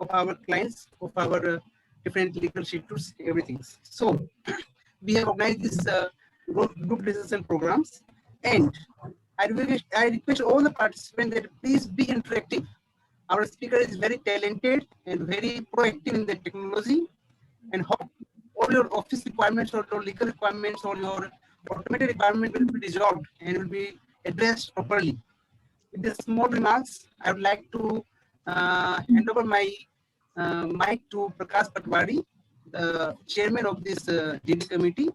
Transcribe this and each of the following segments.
of our clients, of our different legal institutes, everything. So we have organized this group discussion programs, and I request all the participants that please be interactive. Our speaker is very talented and very proactive in the technology, and hope all your office requirements or your legal requirements or your automated requirement will be resolved and will be addressed properly. With these small remarks, I would like to hand over my mic to Prakash Patwari, the chairman of this DD committee,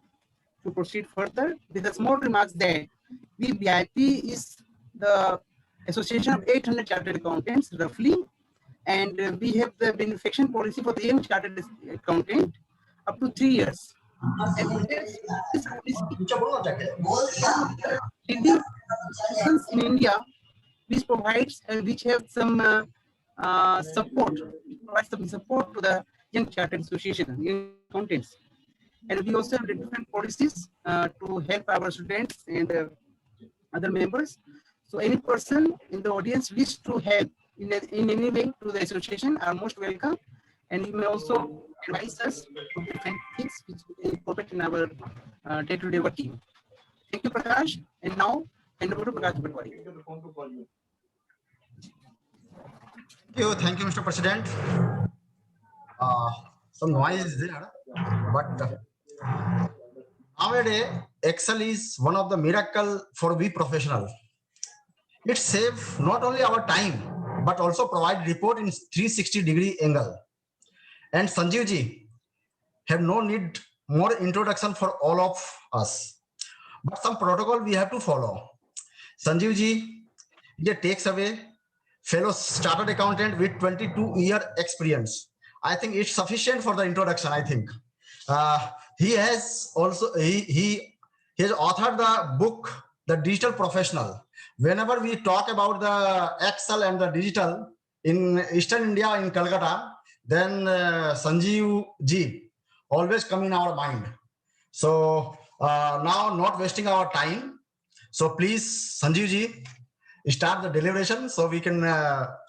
to proceed further. With the small remarks that VVIP is the association of 800 chartered accountants, roughly, and we have the benefaction policy for the young chartered accountant up to 3 years. And this policy, one of the leading institutions in India which provides and which have some support, provides some support to the young chartered association, young accountants. And we also have different policies to help our students and other members. So any person in the audience wish to help in any way to the association are most welcome. And you may also advise us on different things which we incorporate in our day-to-day working. Thank you, Prakash. And now, hand over to Prakash Patwari. Thank you, Mr. President. Some noise is there, but nowadays Excel is one of the miracle for we professional. It saves not only our time but also provide report in 360-degree angle. And Sanjeev ji have no need more introduction for all of us, but some protocol we have to follow. Sanjeev ji, he takes away fellow chartered accountant with 22-year experience. I think it's sufficient for the introduction. I think he has also he has authored the book The Digital Professional. Whenever we talk about the Excel and the digital in Eastern India, in Calcutta, then Sanjeev ji always come in our mind. So now, not wasting our time. So please, Sanjeev ji, start the deliberation so we can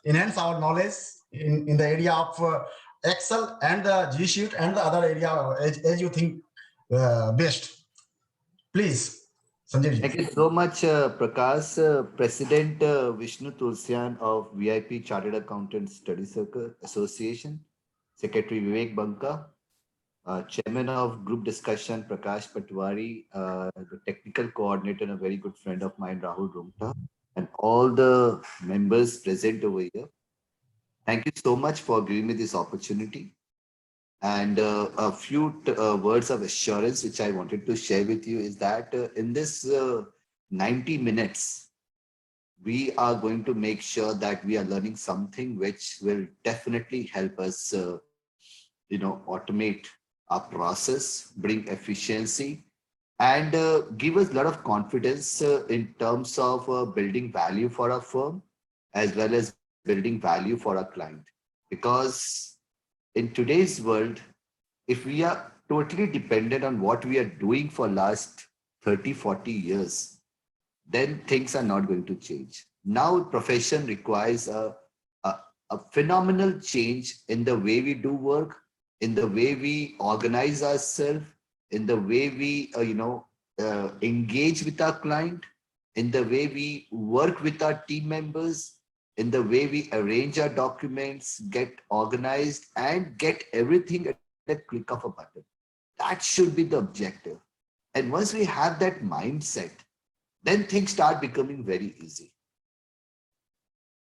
enhance our knowledge in the area of Excel and the G Sheet and the other area as you think best. Please, Sanjeev ji. Thank you so much, Prakash. President Vishnu Tulsian of VIP Chartered Accountants Study Circle Association, Secretary Vivek Banka, Chairman of Group Discussion Prakash Patwari, the Technical Coordinator and a very good friend of mine, Rahul Rungta, and all the members present over here. Thank you so much for giving me this opportunity. And a few words of assurance which I wanted to share with you is that in this 90 minutes, we are going to make sure that we are learning something which will definitely help us, automate our process, bring efficiency, and give us a lot of confidence in terms of building value for our firm, as well as building value for our client. Because in today's world, if we are totally dependent on what we are doing for last 30, 40 years, then things are not going to change. Now, profession requires a phenomenal change in the way we do work, in the way we organize ourselves, in the way we, engage with our client, in the way we work with our team members, in the way we arrange our documents, get organized, and get everything at the click of a button. That should be the objective. And once we have that mindset, then things start becoming very easy.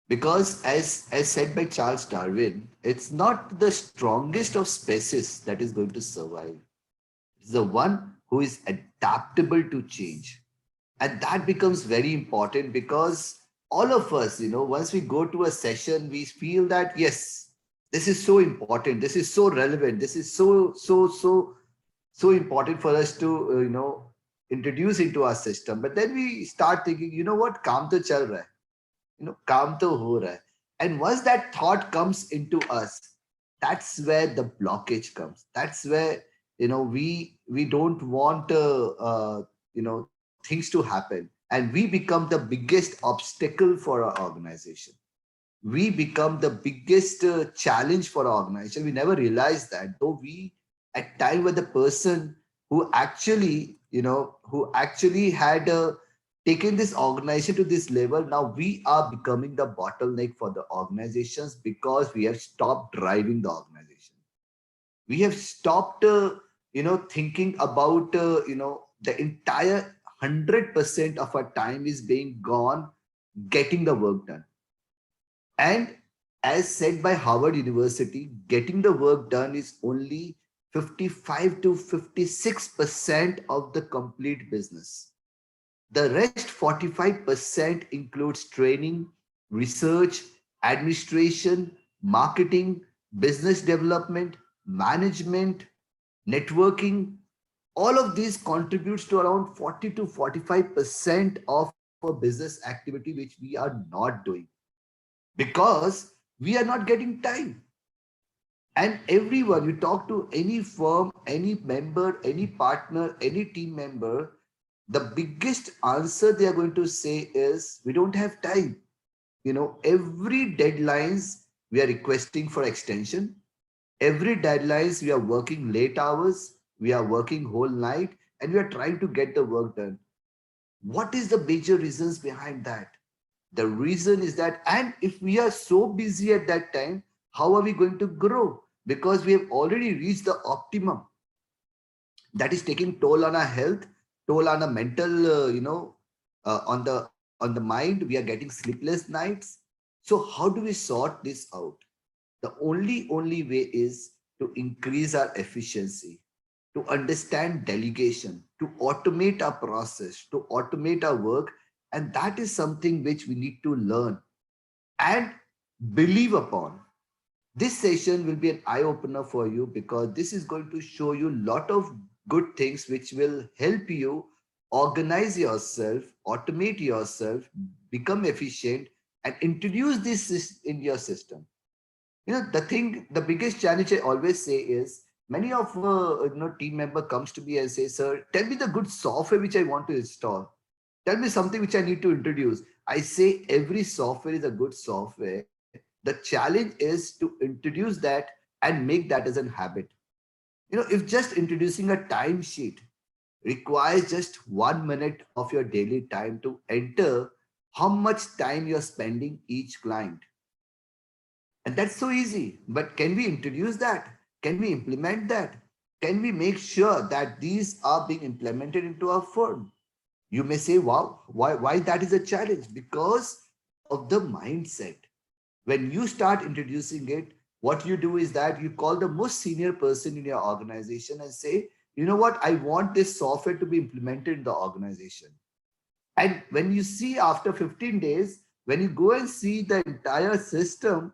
Because as said by Charles Darwin, it's not the strongest of species that is going to survive. It's the one who is adaptable to change. And that becomes very important because all of us, once we go to a session, we feel that, yes, this is so important. This is so relevant. This is so important for us to, introduce into our system. But then we start thinking, you know what, kaam to chal raha hai. Kaam to ho raha hai. And once that thought comes into us, that's where the blockage comes. That's where, we don't want, things to happen. And we become the biggest obstacle for our organization. we become the biggest challenge for our organization. We never realized that, though we at time were the person who actually, who actually had taken this organization to this level. Now we are becoming the bottleneck for the organizations because we have stopped driving the organization. We have stopped, thinking about, the entire 100% of our time is being gone getting the work done. And as said by Harvard University, getting the work done is only 55 to 56% of the complete business. The rest 45% includes training, research, administration, marketing, business development, management, networking. All of these contributes to around 40 to 45% of a business activity, which we are not doing because we are not getting time. And everyone, you talk to any firm, any member, any partner, any team member, the biggest answer they are going to say is, we don't have time. Every deadlines we are requesting for extension. Every deadlines we are working late hours, we are working whole night, and we are trying to get the work done. What is the major reasons behind that? The reason is that, and if we are so busy at that time, how are we going to grow? Because we have already reached the optimum. That is taking toll on our health, toll on our mental, on the mind. We are getting sleepless nights. So how do we sort this out? The only way is to increase our efficiency, to understand delegation, to automate our process, to automate our work. And that is something which we need to learn and believe upon. This session will be an eye-opener for you because this is going to show you a lot of good things which will help you organize yourself, automate yourself, become efficient, and introduce this in your system. The biggest challenge I always say is, many of team member comes to me and say, sir, tell me the good software which I want to install. Tell me something which I need to introduce. I say every software is a good software. The challenge is to introduce that and make that as a habit. If just introducing a timesheet requires just 1 minute of your daily time to enter how much time you're spending each client. And that's so easy. But can we introduce that? Can we implement that? Can we make sure that these are being implemented into our firm? You may say, wow, why that is a challenge? Because of the mindset. When you start introducing it, what you do is that you call the most senior person in your organization and say, you know what, I want this software to be implemented in the organization. And when you see after 15 days, when you go and see the entire system,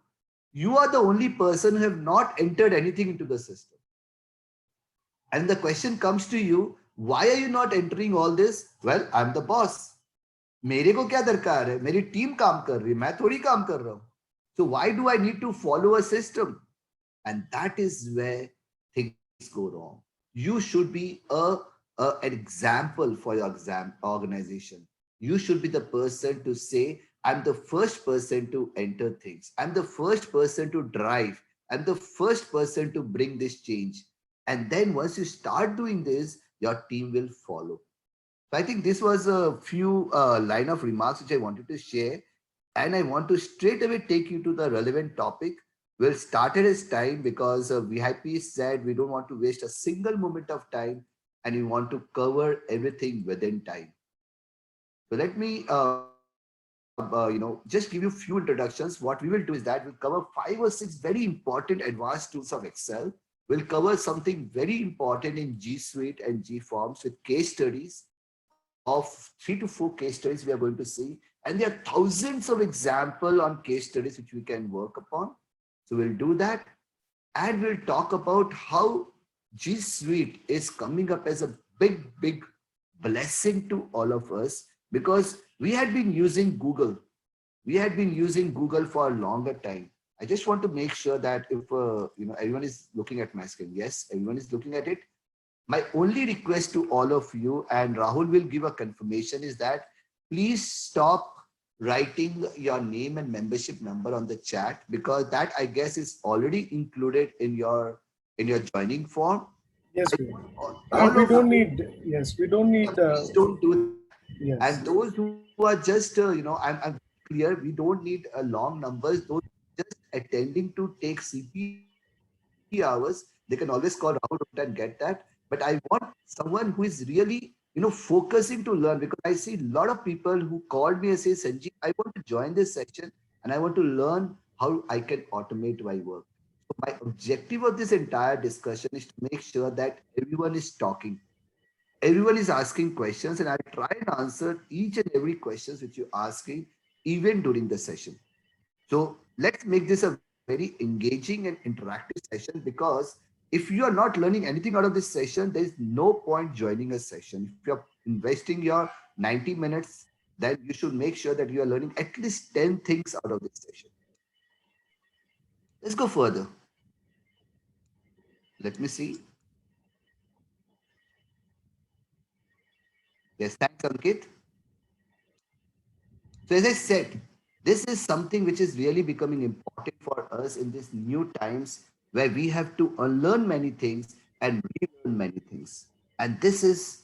you are the only person who have not entered anything into the system. And the question comes to you, why are you not entering all this? Well, I'm the boss. मेरे को क्या दरकार है? मेरी team काम कर रही है, मैं थोड़ी काम कर रहा हूँ. So why do I need to follow a system? And that is where things go wrong. You should be an example for your organization. You should be the person to say, I'm the first person to enter things. I'm the first person to drive. I'm the first person to bring this change. And then once you start doing this, your team will follow. So I think this was a few line of remarks which I wanted to share. And I want to straight away take you to the relevant topic. We'll start at its time because VIP said we don't want to waste a single moment of time and we want to cover everything within time. So let me just give you a few introductions. What we will do is that we'll cover 5 or 6 very important advanced tools of Excel. We'll cover something very important in G Suite and G Forms with case studies of 3 to 4 case studies we are going to see. And there are thousands of examples on case studies which we can work upon. So we'll do that. And we'll talk about how G Suite is coming up as a big blessing to all of us, because we had been using Google. We had been using Google for a longer time. I just want to make sure that if everyone is looking at my screen. Yes, everyone is looking at it. My only request to all of you, and Rahul will give a confirmation, is that please stop writing your name and membership number on the chat, because that I guess is already included in your joining form. Yes, I we. want all We of don't you, need. Yes, we don't need. please don't do that. Yes. And those who are just, I'm clear, we don't need long numbers. Those just attending to take CP hours, they can always call Rahul Gupta and get that. But I want someone who is really, focusing to learn, because I see a lot of people who called me and say, Sanjeev, I want to join this section and I want to learn how I can automate my work. So my objective of this entire discussion is to make sure that everyone is talking, everyone is asking questions, and I'll try and answer each and every questions which you're asking even during the session. So let's make this a very engaging and interactive session, because if you are not learning anything out of this session, there is no point joining a session. If you're investing your 90 minutes, then you should make sure that you are learning at least 10 things out of this session. Let's go further. Let me see. Yes, thanks, Ankit. So as I said, this is something which is really becoming important for us in these new times, where we have to unlearn many things and relearn many things. And this is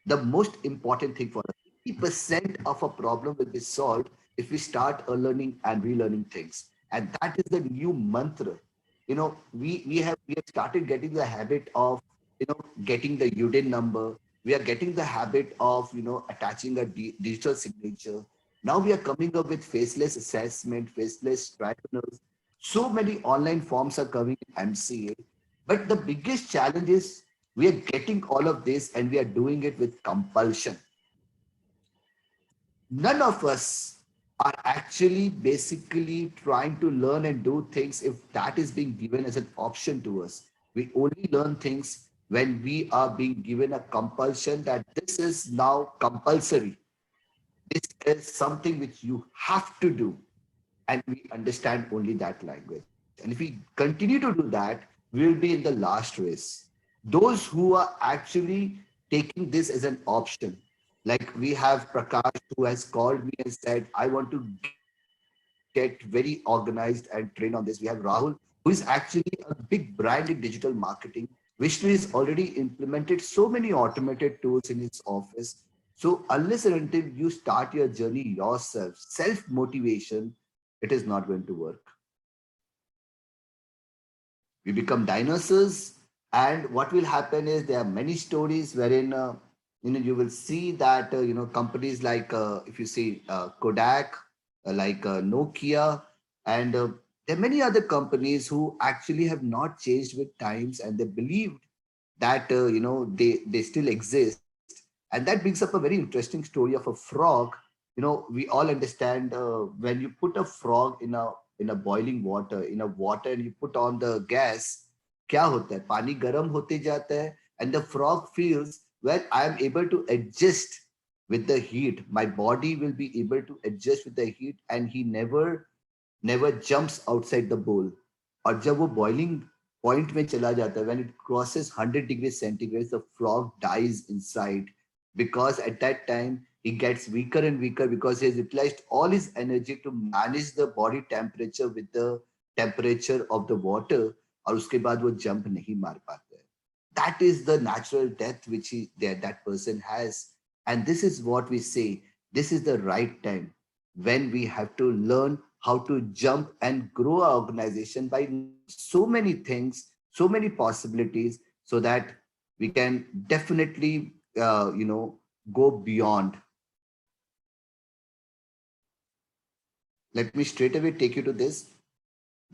the most important thing for us. 50% of a problem will be solved if we start learning and relearning things. And that is the new mantra. We have started getting the habit of, getting the UDIN number. We are getting the habit of, attaching a digital signature. Now we are coming up with faceless assessment, faceless tribunals. So many online forms are coming in MCA. But the biggest challenge is we are getting all of this and we are doing it with compulsion. None of us are actually basically trying to learn and do things if that is being given as an option to us. We only learn things when we are being given a compulsion that this is now compulsory. This is something which you have to do. And we understand only that language. And if we continue to do that, we will be in the last race. Those who are actually taking this as an option, like we have Prakash who has called me and said, I want to get very organized and train on this. We have Rahul, who is actually a big brand in digital marketing. Vishnu has already implemented so many automated tools in his office. So unless and until you start your journey yourself, self-motivation, it is not going to work. We become dinosaurs, and what will happen is there are many stories wherein you will see that companies like if you see Kodak, like Nokia, and there are many other companies who actually have not changed with times, and they believed that they still exist. And that brings up a very interesting story of a frog. We all understand, when you put a frog in a boiling water, and you put on the gas, क्या होता है? पानी गर्म होते जाता है, and the frog feels, well, I am able to adjust with the heat. My body will be able to adjust with the heat, and he never jumps outside the bowl. और जब वो boiling point में चला जाता है, when it crosses 100 degrees centigrade, the frog dies inside, because at that time he gets weaker and weaker, because he has utilized all his energy to manage the body temperature with the temperature of the water, और उसके बाद वो jump नहीं मार पाता है. That is the natural death which that person has. And this is what we say, this is the right time when we have to learn how to jump and grow our organization by so many things, so many possibilities, so that we can definitely go beyond. Let me straight away take you to this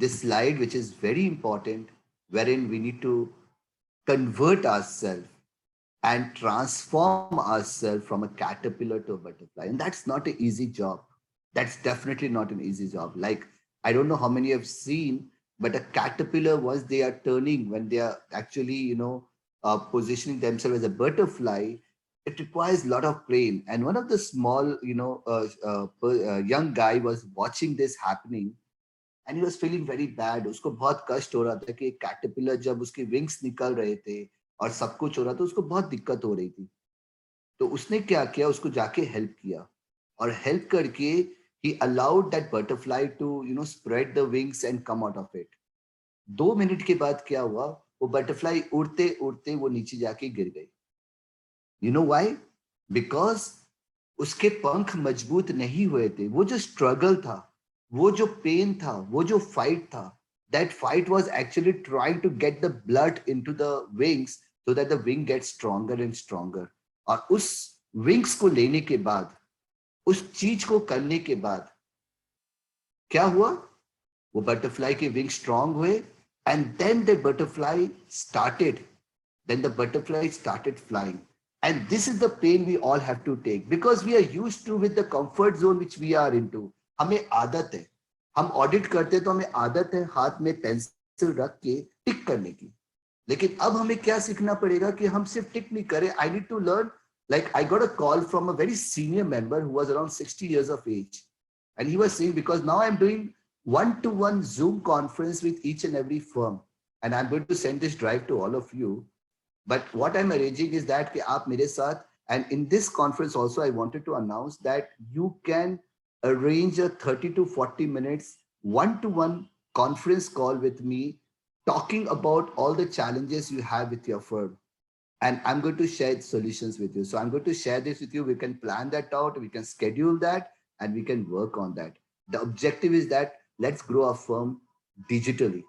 slide, which is very important, wherein we need to convert ourselves and transform ourselves from a caterpillar to a butterfly. And that's not an easy job. That's definitely not an easy job. Like, I don't know how many have seen, but a caterpillar, once they are turning, when they are actually, positioning themselves as a butterfly, it requires a lot of brain. And one of the small, young guy was watching this happening, and he was feeling very bad. उसको बहुत कष्ट हो रहा था कि caterpillar जब उसके wings निकल रहे थे और सब कुछ हो रहा था, उसको बहुत दिक्कत हो रही थी. तो उसने क्या किया, उसको जाके हेल्प किया. और help करके he allowed that butterfly to, spread the wings and come out of it. 2 minute के बाद क्या हुआ, वो बटरफ्लाई उड़ते उड़ते वो नीचे जाके गिर गई. You know why? Because उसके पंख मजबूत नहीं हुए थे. वो जो स्ट्रगल था, वो जो पेन था, वो जो फाइट था, that fight was actually trying to get the blood into the wings so that the wing gets stronger and stronger. और उस wings को लेने के बाद, उस चीज को करने के बाद क्या हुआ, वो बटरफ्लाई के विंग स्ट्रांग हुए, and then the butterfly started flying. And this is the pain we all have to take because we are used to with the comfort zone which we are into. हमें आदत है, हम audit करते तो हमें आदत है हाथ में पेंसिल रख के टिक करने की. लेकिन अब हमें क्या सीखना पड़ेगा कि हम सिर्फ टिक नहीं करें. I need to learn. Like I got a call from a very senior member who was around 60 years of age. And he was saying, because now I'm doing one-to-one Zoom conference with each and every firm. And I'm going to send this drive to all of you. But what I'm arranging is that कि आप मेरे साथ, and in this conference also I wanted to announce that you can arrange a 30 to 40 minutes one-to-one conference call with me talking about all the challenges you have with your firm. And I'm going to share solutions with you. So I'm going to share this with you. We can plan that out, we can schedule that, and we can work on that. The objective is that let's grow our firm digitally.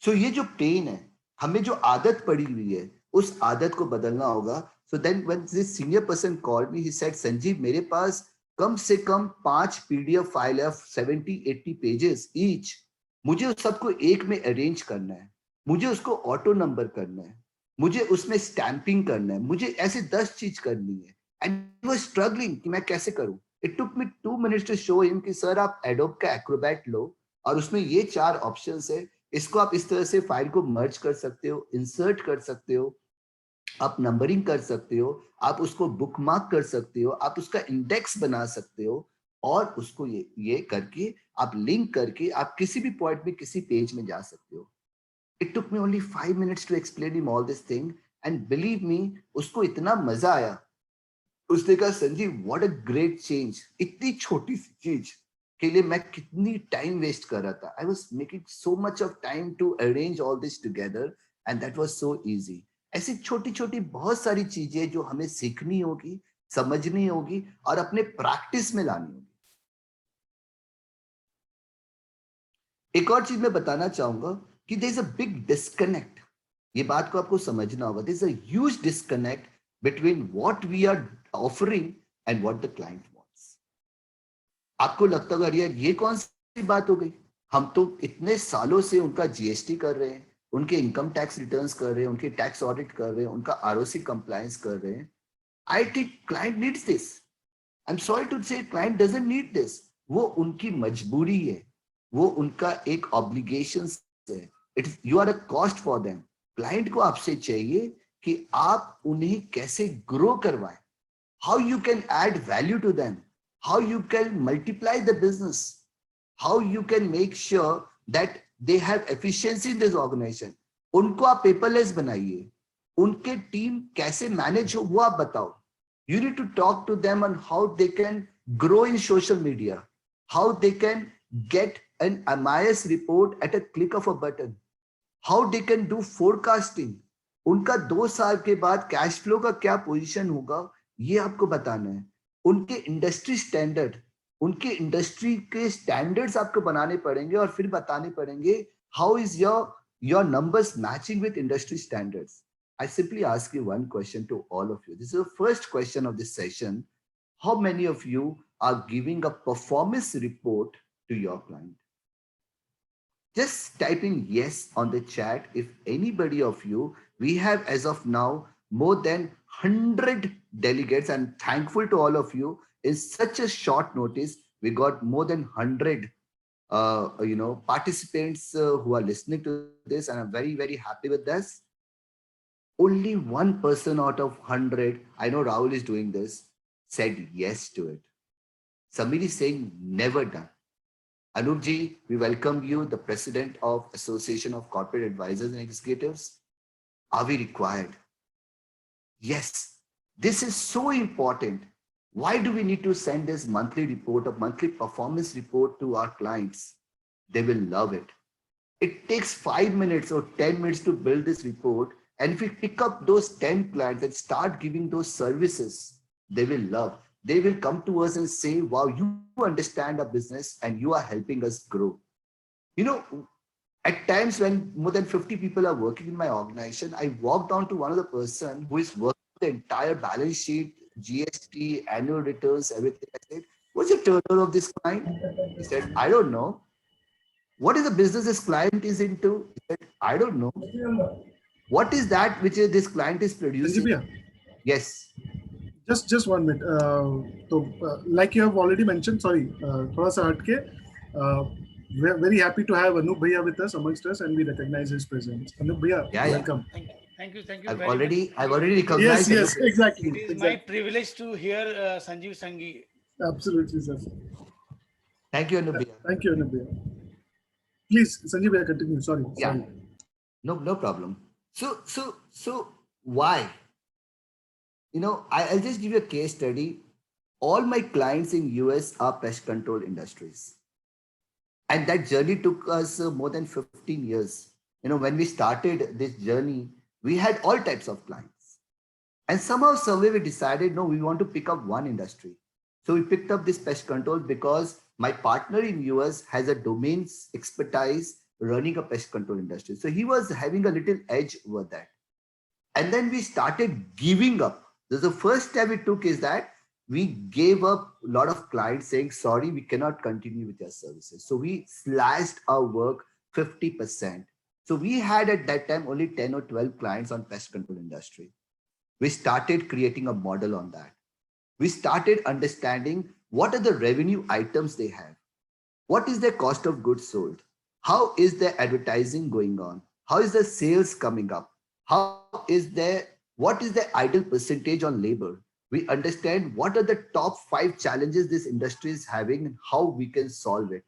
So ये जो pain है, हमें जो आदत पड़ी हुई है, उस आदत को बदलना होगा. So then when this senior person called me, he said, Sanjeev, मेरे पास कम से कम 5 PDF फाइल है 70-80 pages each. मुझे उस सबको एक में अरेंज करना है, मुझे उसको ऑटो नंबर करना है, मुझे उसमें स्टैंपिंग करना है, मुझे ऐसे 10 चीज करनी है. एंड ही वाज स्ट्रगलिंग कि मैं कैसे करूं. It took me 2 minutes to show him कि सर आप एडोब का एक्रोबैट लो और उसमें ये 4 ऑप्शंस है, इसको आप इस तरह से फाइल को मर्ज कर सकते हो, इंसर्ट कर सकते हो, आप नंबरिंग कर सकते हो, आप उसको बुकमार्क कर सकते हो, आप उसका इंडेक्स बना सकते हो, और उसको ये करके आप लिंक करके आप किसी भी पॉइंट में किसी पेज में जा सकते हो. It took me only 5 minutes to explain him all this thing, and believe me, उसको इतना मजा आया. उसने कहा Sanjeev, what a great change. इतनी छोटी सी चीज के लिए मैं कितनी टाइम वेस्ट कर रहा था. I was making so much of time to arrange all this together, and that was so easy. ऐसी छोटी छोटी बहुत सारी चीजें जो हमें सीखनी होगी, समझनी होगी और अपने प्रैक्टिस में लानी होगी. एक और चीज मैं बताना चाहूंगा कि there is a big disconnect. ये बात को आपको समझना होगा. There is a huge disconnect between what we are offering and what the client wants. आपको लगता होगा यार ये कौन सी बात हो गई, हम तो इतने सालों से उनका जीएसटी कर रहे हैं, उनके इनकम टैक्स रिटर्न्स कर रहे हैं, उनके टैक्स ऑडिट कर रहे हैं, उनका आरओसी कंप्लायंस कर रहे हैं. I think client needs this. I am sorry to say client doesn't need this. वो उनकी मजबूरी है, वो उनका एक ऑब्लिगेशन है. It's you are a cost for them. Client को आपसे चाहिए कि आप उन्हें कैसे ग्रो करवाएं, how you can add value to them, how you can multiply the business, how you can make sure that they have efficiency in this organisation. उनको आप पेपरलेस बनाइए, उनके टीम कैसे मैनेज हो वो आप बताओ. You need to talk to them on how they can grow in social media, how they can get an MIS report at a click of a button, how they can do forecasting. उनका 2 साल के बाद cash flow का क्या position होगा ये आपको बताना है. उनके इंडस्ट्री स्टैंडर्ड, उनके इंडस्ट्री के स्टैंडर्ड्स आपको बनाने पड़ेंगे और फिर बताने पड़ेंगे how is your numbers matching with industry standards. I simply ask you one question to all of you. This is the first question of this session. How many of you are giving a performance report to your client? Just typing yes on the chat if anybody of you. We have as of now more than 100 delegates. I'm thankful to all of you. In such a short notice, we got more than 100 participants who are listening to this, and I'm very, very happy with this. Only one person out of 100, I know Rahul is doing this, said yes to it. Somebody is saying never done. Anupji, we welcome you, the president of Association of Corporate Advisors and Executives. Are we required? Yes, this is so important Why do we need to send this monthly report or monthly performance report to our clients? They will love it. It takes 5 minutes or 10 minutes to build this report. And if we pick up those 10 clients and start giving those services, they will love. They will come to us and say, wow, you understand our business and you are helping us grow. You know, at times when more than 50 people are working in my organization, I walk down to one of the person who is working the entire balance sheet, GST, annual returns, everything. I said, what's the turnover of this client? He said, I don't know. What is the business this client is into? He said, I don't know. What is that which this client is producing? Sanjeev, Yes. just 1 minute. So, like you have already mentioned, sorry, थोड़ा सा हटके, we're very happy to have Anup Bhaiya with us amongst us, and we recognize his presence. Anup Bhaiya, Yeah, yeah. welcome. Thank you I've very much. already Yes, recognized. yes, it. exactly. It is exactly. my privilege to hear Sanjeev Sanghi. Absolutely, sir. Thank you, Anubhya. Thank you, Anup Bhaiya. Please, Sanjeev Bhaiya, continue. Sorry. Yeah. Sorry. No problem. So why? You know, I'll just give you a case study. All my clients in US are pest control industries. And that journey took us more than 15 years. You know, when we started this journey, we had all types of clients. And somehow, someway we decided, no, we want to pick up one industry. So we picked up this pest control because my partner in US has a domains expertise running a pest control industry. So he was having a little edge over that. And then we started giving up. The first step we took is that we gave up a lot of clients saying, sorry, we cannot continue with your services. So we slashed our work 50%. So we had at that time only 10 or 12 clients on pest control industry. We started creating a model on that. We started understanding what are the revenue items they have. What is their cost of goods sold? How is their advertising going on? How is the sales coming up? What is the idle percentage on labor? We understand what are the top 5 challenges this industry is having and how we can solve it.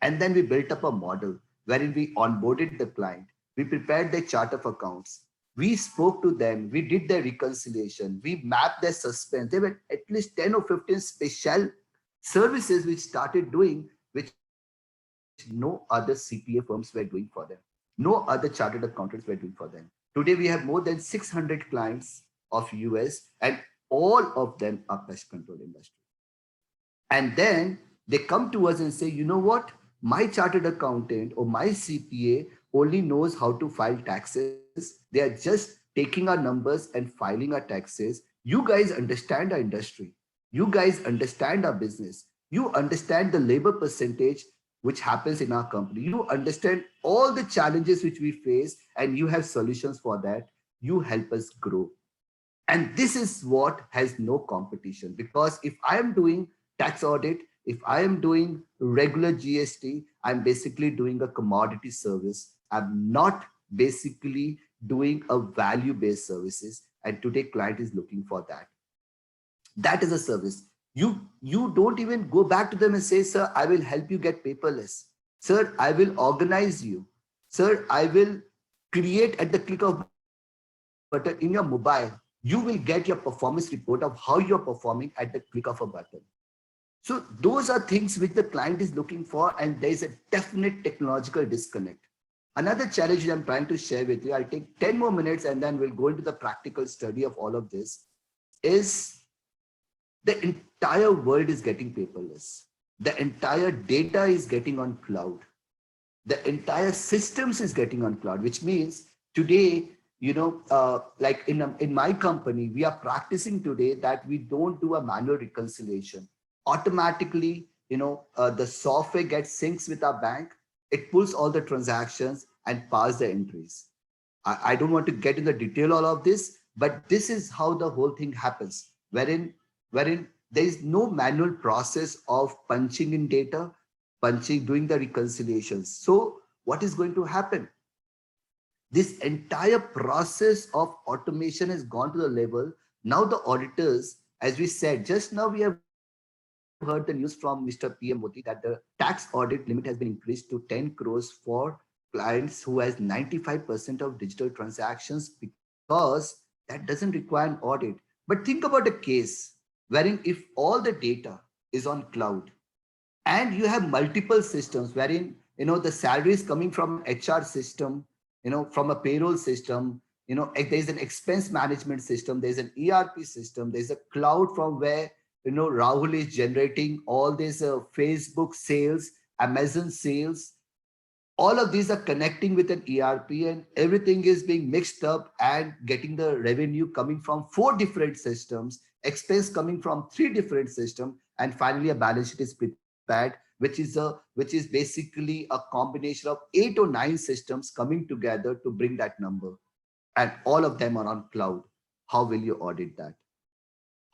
And then we built up a model wherein we onboarded the client. We prepared their chart of accounts. We spoke to them. We did their reconciliation. We mapped their suspense. There were at least 10 or 15 special services which started doing, which no other CPA firms were doing for them. No other chartered accountants were doing for them. Today, we have more than 600 clients of US and all of them are pest control industry. And then they come to us and say, you know what? My chartered accountant or my CPA only knows how to file taxes. They are just taking our numbers and filing our taxes. You guys understand our industry. You guys understand our business. You understand the labor percentage which happens in our company. You understand all the challenges which we face and you have solutions for that. You help us grow. And this is what has no competition, because if I am doing tax audit, if I am doing regular GST, I'm basically doing a commodity service. I'm not basically doing a value-based services. And today client is looking for that. That is a service. You don't even go back to them and say, sir, I will help you get paperless. Sir, I will organize you. Sir, I will create at the click of button in your mobile. You will get your performance report of how you're performing at the click of a button. So those are things which the client is looking for, and there is a definite technological disconnect. Another challenge I'm trying to share with you, I'll take 10 more minutes and then we'll go into the practical study of all of this, is the entire world is getting paperless. The entire data is getting on cloud. The entire systems is getting on cloud, which means today, like in my company, we are practicing today that we don't do a manual reconciliation. Automatically, the software gets syncs with our bank. It pulls all the transactions and passes the entries. I don't want to get in the detail all of this, but this is how the whole thing happens, wherein there is no manual process of punching in data, doing the reconciliations. So what is going to happen? This entire process of automation has gone to the level. Now the auditors, as we said, just now we have heard the news from Mr. PM Modi that the tax audit limit has been increased to 10 crores for clients who has 95% of digital transactions, because that doesn't require an audit. But think about a case wherein if all the data is on cloud and you have multiple systems wherein, the salary is coming from HR system, from a payroll system, there's an expense management system, there's an ERP system, there's a cloud from where, Rahul is generating all this Facebook sales, Amazon sales. All of these are connecting with an ERP and everything is being mixed up and getting the revenue coming from 4 different systems, expense coming from 3 different systems, and finally a balance sheet is prepared, which is basically a combination of 8 or 9 systems coming together to bring that number. And all of them are on cloud. How will you audit that?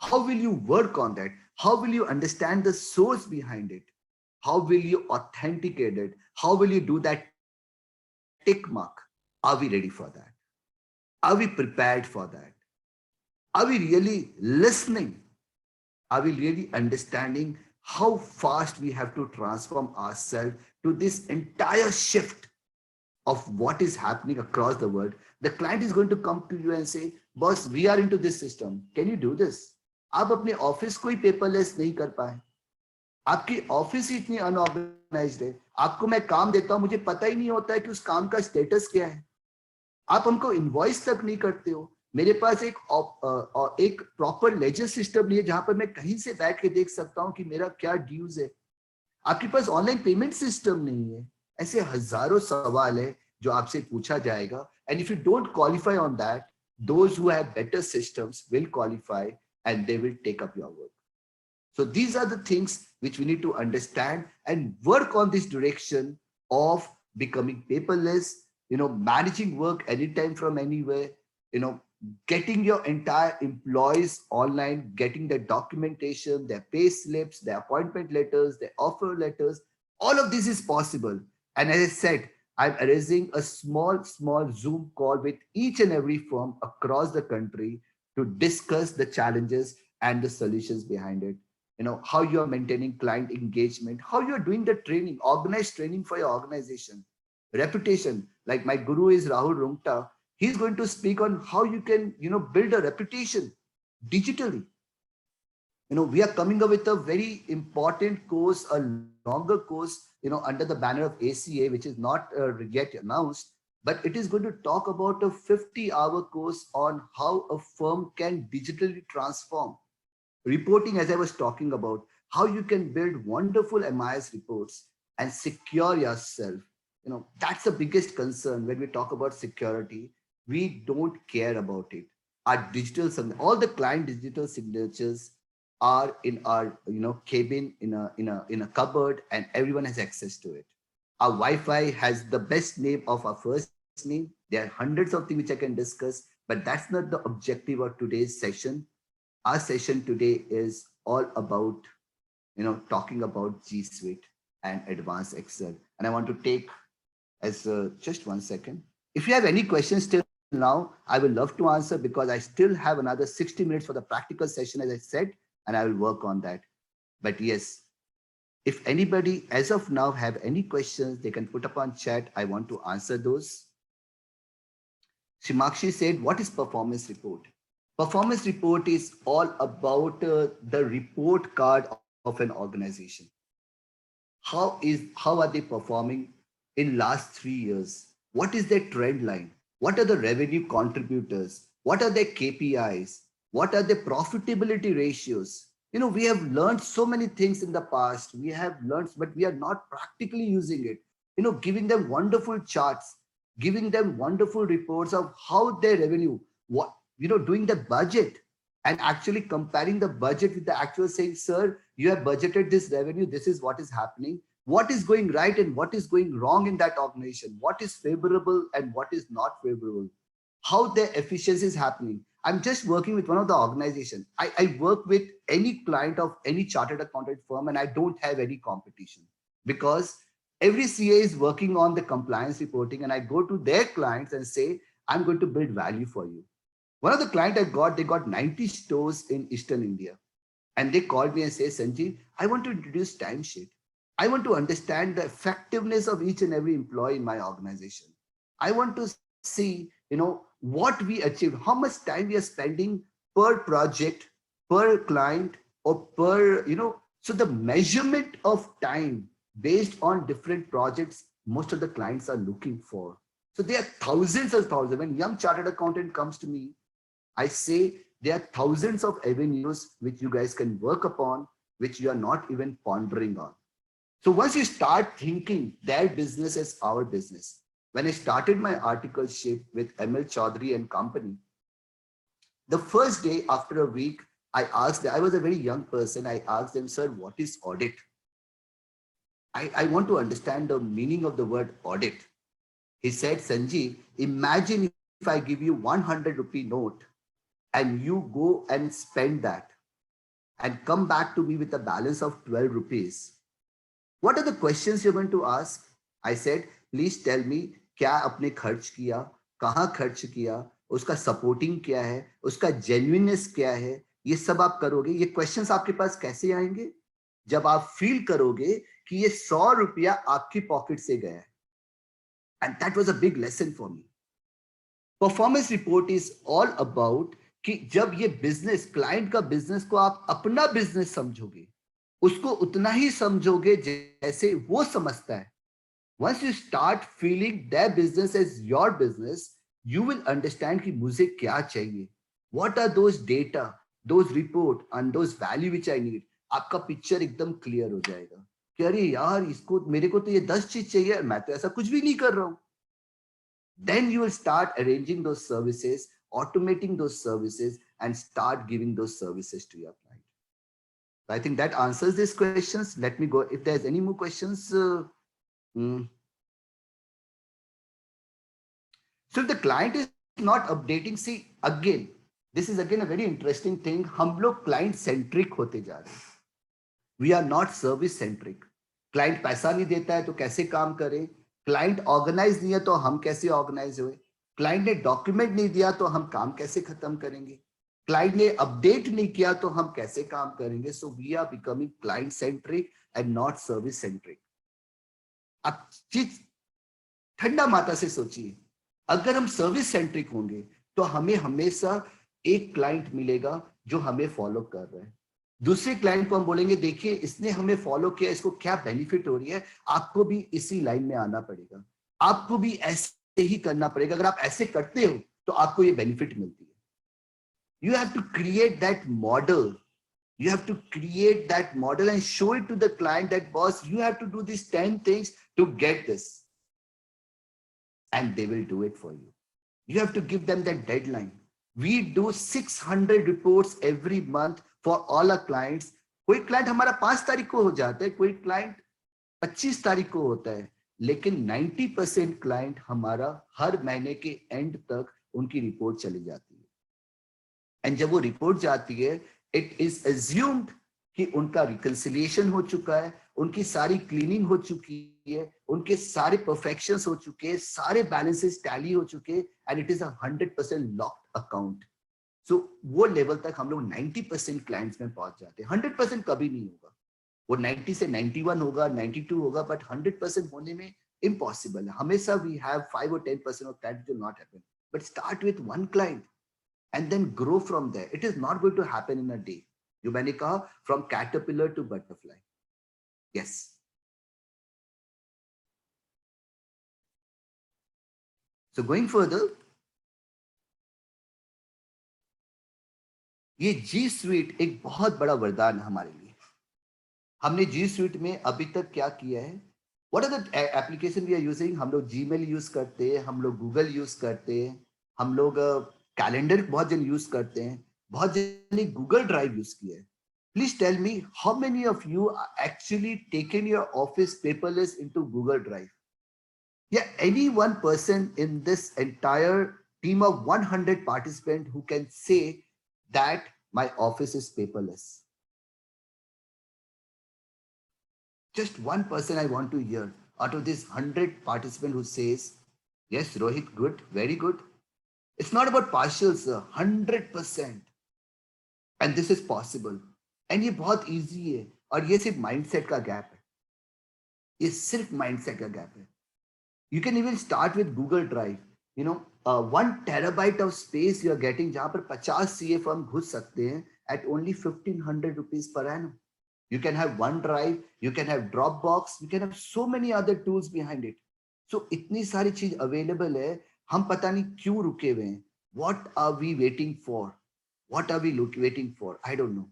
How will you work on that? How will you understand the source behind it? How will you authenticate it? How will you do that tick mark? Are we ready for that? Are we prepared for that? Are we really listening? Are we really understanding how fast we have to transform ourselves to this entire shift of what is happening across the world? The client is going to come to you and say, boss, we are into this system. Can you do this? आप अपने office को ही paperless नहीं कर पाए, आपकी office ही इतनी unorganised है, आपको मैं काम देता हूं, मुझे पता ही नहीं होता है कि उस काम का स्टेटस क्या है, आप हमको इनवॉइस तक नहीं करते हो, मेरे पास एक प्रॉपर लेजर सिस्टम नहीं है जहां पर मैं कहीं से बैठ के देख सकता हूं कि मेरा क्या ड्यूज है, आपके पास ऑनलाइन पेमेंट सिस्टम नहीं है. ऐसे हजारों सवाल है जो आपसे पूछा जाएगा. And if you don't qualify on that, those who have better systems will qualify and they will take up your work. So these are the things which we need to understand and work on this direction of becoming paperless, managing work anytime from anywhere, getting your entire employees online, getting their documentation, their pay slips, their appointment letters, their offer letters. All of this is possible. And as I said, I'm arranging a small Zoom call with each and every firm across the country to discuss the challenges and the solutions behind it. How you are maintaining client engagement, how you are doing the training, organized training for your organization, reputation. Like my guru is Rahul Rungta. He's going to speak on how you can, build a reputation digitally. We are coming up with a very important course, a longer course, under the banner of ACA, which is not yet announced. But it is going to talk about a 50-hour course on how a firm can digitally transform reporting, as I was talking about, how you can build wonderful MIS reports and secure yourself. That's the biggest concern when we talk about security. We don't care about it. Our all the client digital signatures are in our cabin in a cupboard, and everyone has access to it. Our Wi-Fi has the best name of our first name. There are hundreds of things which I can discuss, but that's not the objective of today's session. Our session today is all about, talking about G Suite and Advanced Excel. And I want to take as just 1 second. If you have any questions till now, I will love to answer because I still have another 60 minutes for the practical session, as I said, and I will work on that. But yes, if anybody as of now have any questions, they can put up on chat. I want to answer those. Shimakshi said, what is performance report? Performance report is all about the report card of an organization. How are they performing in last 3 years? What is their trend line? What are the revenue contributors? What are their KPIs? What are the profitability ratios? We have learned so many things in the past. We have learned, but we are not practically using it. Giving them wonderful charts, giving them wonderful reports of how their revenue, doing the budget and actually comparing the budget with the actual, saying, sir, you have budgeted this revenue. This is what is happening. What is going right and what is going wrong in that organization? What is favorable and what is not favorable? How their efficiency is happening. I'm just working with one of the organizations. I work with any client of any chartered accountant firm, and I don't have any competition because every CA is working on the compliance reporting, and I go to their clients and say, I'm going to build value for you. One of the clients they got 90 stores in Eastern India, and they called me and say, Sanjeev, I want to introduce timesheet. I want to understand the effectiveness of each and every employee in my organization. I want to see, what we achieved, how much time we are spending per project, per client, or per, so the measurement of time based on different projects, most of the clients are looking for. So there are thousands and thousands. When young chartered accountant comes to me, I say there are thousands of avenues which you guys can work upon, which you are not even pondering on. So once you start thinking their business as our business, when I started my articleship with ML Chaudhary and company, the first day after a week, I was a very young person. I asked them, sir, what is audit? I want to understand the meaning of the word audit. He said, Sanjeev, imagine if I give you 100 rupee note and you go and spend that and come back to me with a balance of 12 rupees. What are the questions you're going to ask? I said, please tell me, क्या आपने खर्च किया, कहाँ खर्च किया, उसका supporting क्या है, उसका जेन्युइननेस क्या है, ये सब आप करोगे. ये क्वेश्चंस आपके पास कैसे आएंगे? जब आप फील करोगे कि ये 100 रुपया आपकी पॉकेट से गया है. And that was a big lesson for me. Performance report is all about कि जब ये बिजनेस, क्लाइंट का बिजनेस को आप अपना बिजनेस समझोगे, उसको उतना ही समझोगे जैसे वो समझता है. Once you start feeling their business as your business, you will understand कि मुझे क्या चाहिए. What are those data, those report and those value which I need. आपका पिक्चर एकदम क्लियर हो जाएगा कि अरे यार इसको, मेरे को तो ये 10 चीज चाहिए, मैं तो ऐसा कुछ भी नहीं कर रहा हूं. Then you will start arranging those services, automating those services, and start giving those services to your client. I think that answers these questions. Let me go. If there's any more questions. So if the client is not updating, see, again, this is again a very interesting thing. हम लोग client centric होते जा रहे हैं. We are not service centric. Client पैसा नहीं देता है तो कैसे काम करें? Client organize नहीं है तो हम कैसे organize हुए? Client ने document नहीं दिया तो हम काम कैसे खत्म करेंगे? Client ने update नहीं किया तो हम कैसे काम करेंगे? So we are becoming client centric and not service centric. अब चीज ठंडा माथा से सोचिए, अगर हम सर्विस सेंट्रिक होंगे तो हमें हमेशा एक क्लाइंट मिलेगा जो हमें फॉलो कर रहा है. दूसरे क्लाइंट को हम बोलेंगे देखिए इसने हमें फॉलो किया, इसको क्या बेनिफिट हो रही है, आपको भी इसी लाइन में आना पड़ेगा, आपको भी ऐसे ही करना पड़ेगा. अगर आप ऐसे करते हो तो आपको ये बेनिफिट मिलती है. You have to create that model. You have to create that model and show it to the client that, boss, you have to do these 10 things to get this. And they will do it for you. You have to give them that deadline. We do 600 reports every month for all our clients. कोई client हमारा 5 तारीख को हो जाता है, कोई client 25 तारीख को होता है, लेकिन 90% client हमारा हर महीने के end तक उनकी रिपोर्ट चली जाती है. And जब वो रिपोर्ट जाती है, it is assumed कि उनका reconciliation हो चुका है, उनकी सारी क्लीनिंग हो चुकी है, उनके सारे perfections हो चुके हैं, सारे balances tally हो चुके हैं, and it is a 100% locked account. So वो लेवल तक हम लोग 90% clients में पहुंच जाते हैं. 100% कभी नहीं होगा, वो 90 से 91 होगा, 92 होगा, but 100% होने में impossible है. हमेशा we have 5 or 10% of that will not happen. But start with one client and then grow from there. It is not going to happen in a day. जो मैंने कहा, from caterpillar to butterfly. Yes. So going further, ये G Suite एक बहुत बड़ा वरदान है हमारे लिए. हमने G Suite में अभी तक क्या किया है? What are the application we are using? हम लोग Gmail use करते हैं, हम लोग Google use करते हैं, हम लोग कैलेंडर बहुत जन यूज करते हैं, बहुत जन ने गूगल ड्राइव यूज किया है. Please tell me how many of you actually taken your office paperless into Google Drive? या any one person in this entire team of 100 participant who can say that my office is paperless? Just one person I want to hear out of this 100 participant who says, yes, Rohit, good, very good. It's not about partial, sir. 100%. And this is possible. And ये बहुत easy है. और ये सिर्फ mindset का gap है. ये सिर्फ mindset का gap है. You can even start with Google Drive. You know, 1 terabyte of space you are getting, जहाँ पर 50 CA firm घुस सकते हैं, at only 1,500 rupees per annum. You can have OneDrive, you can have Dropbox, you can have so many other tools behind it. So इतनी सारी चीज available है, हम पता नहीं क्यों रुके हुए हैं. What are we waiting for? What are we waiting for? I don't know.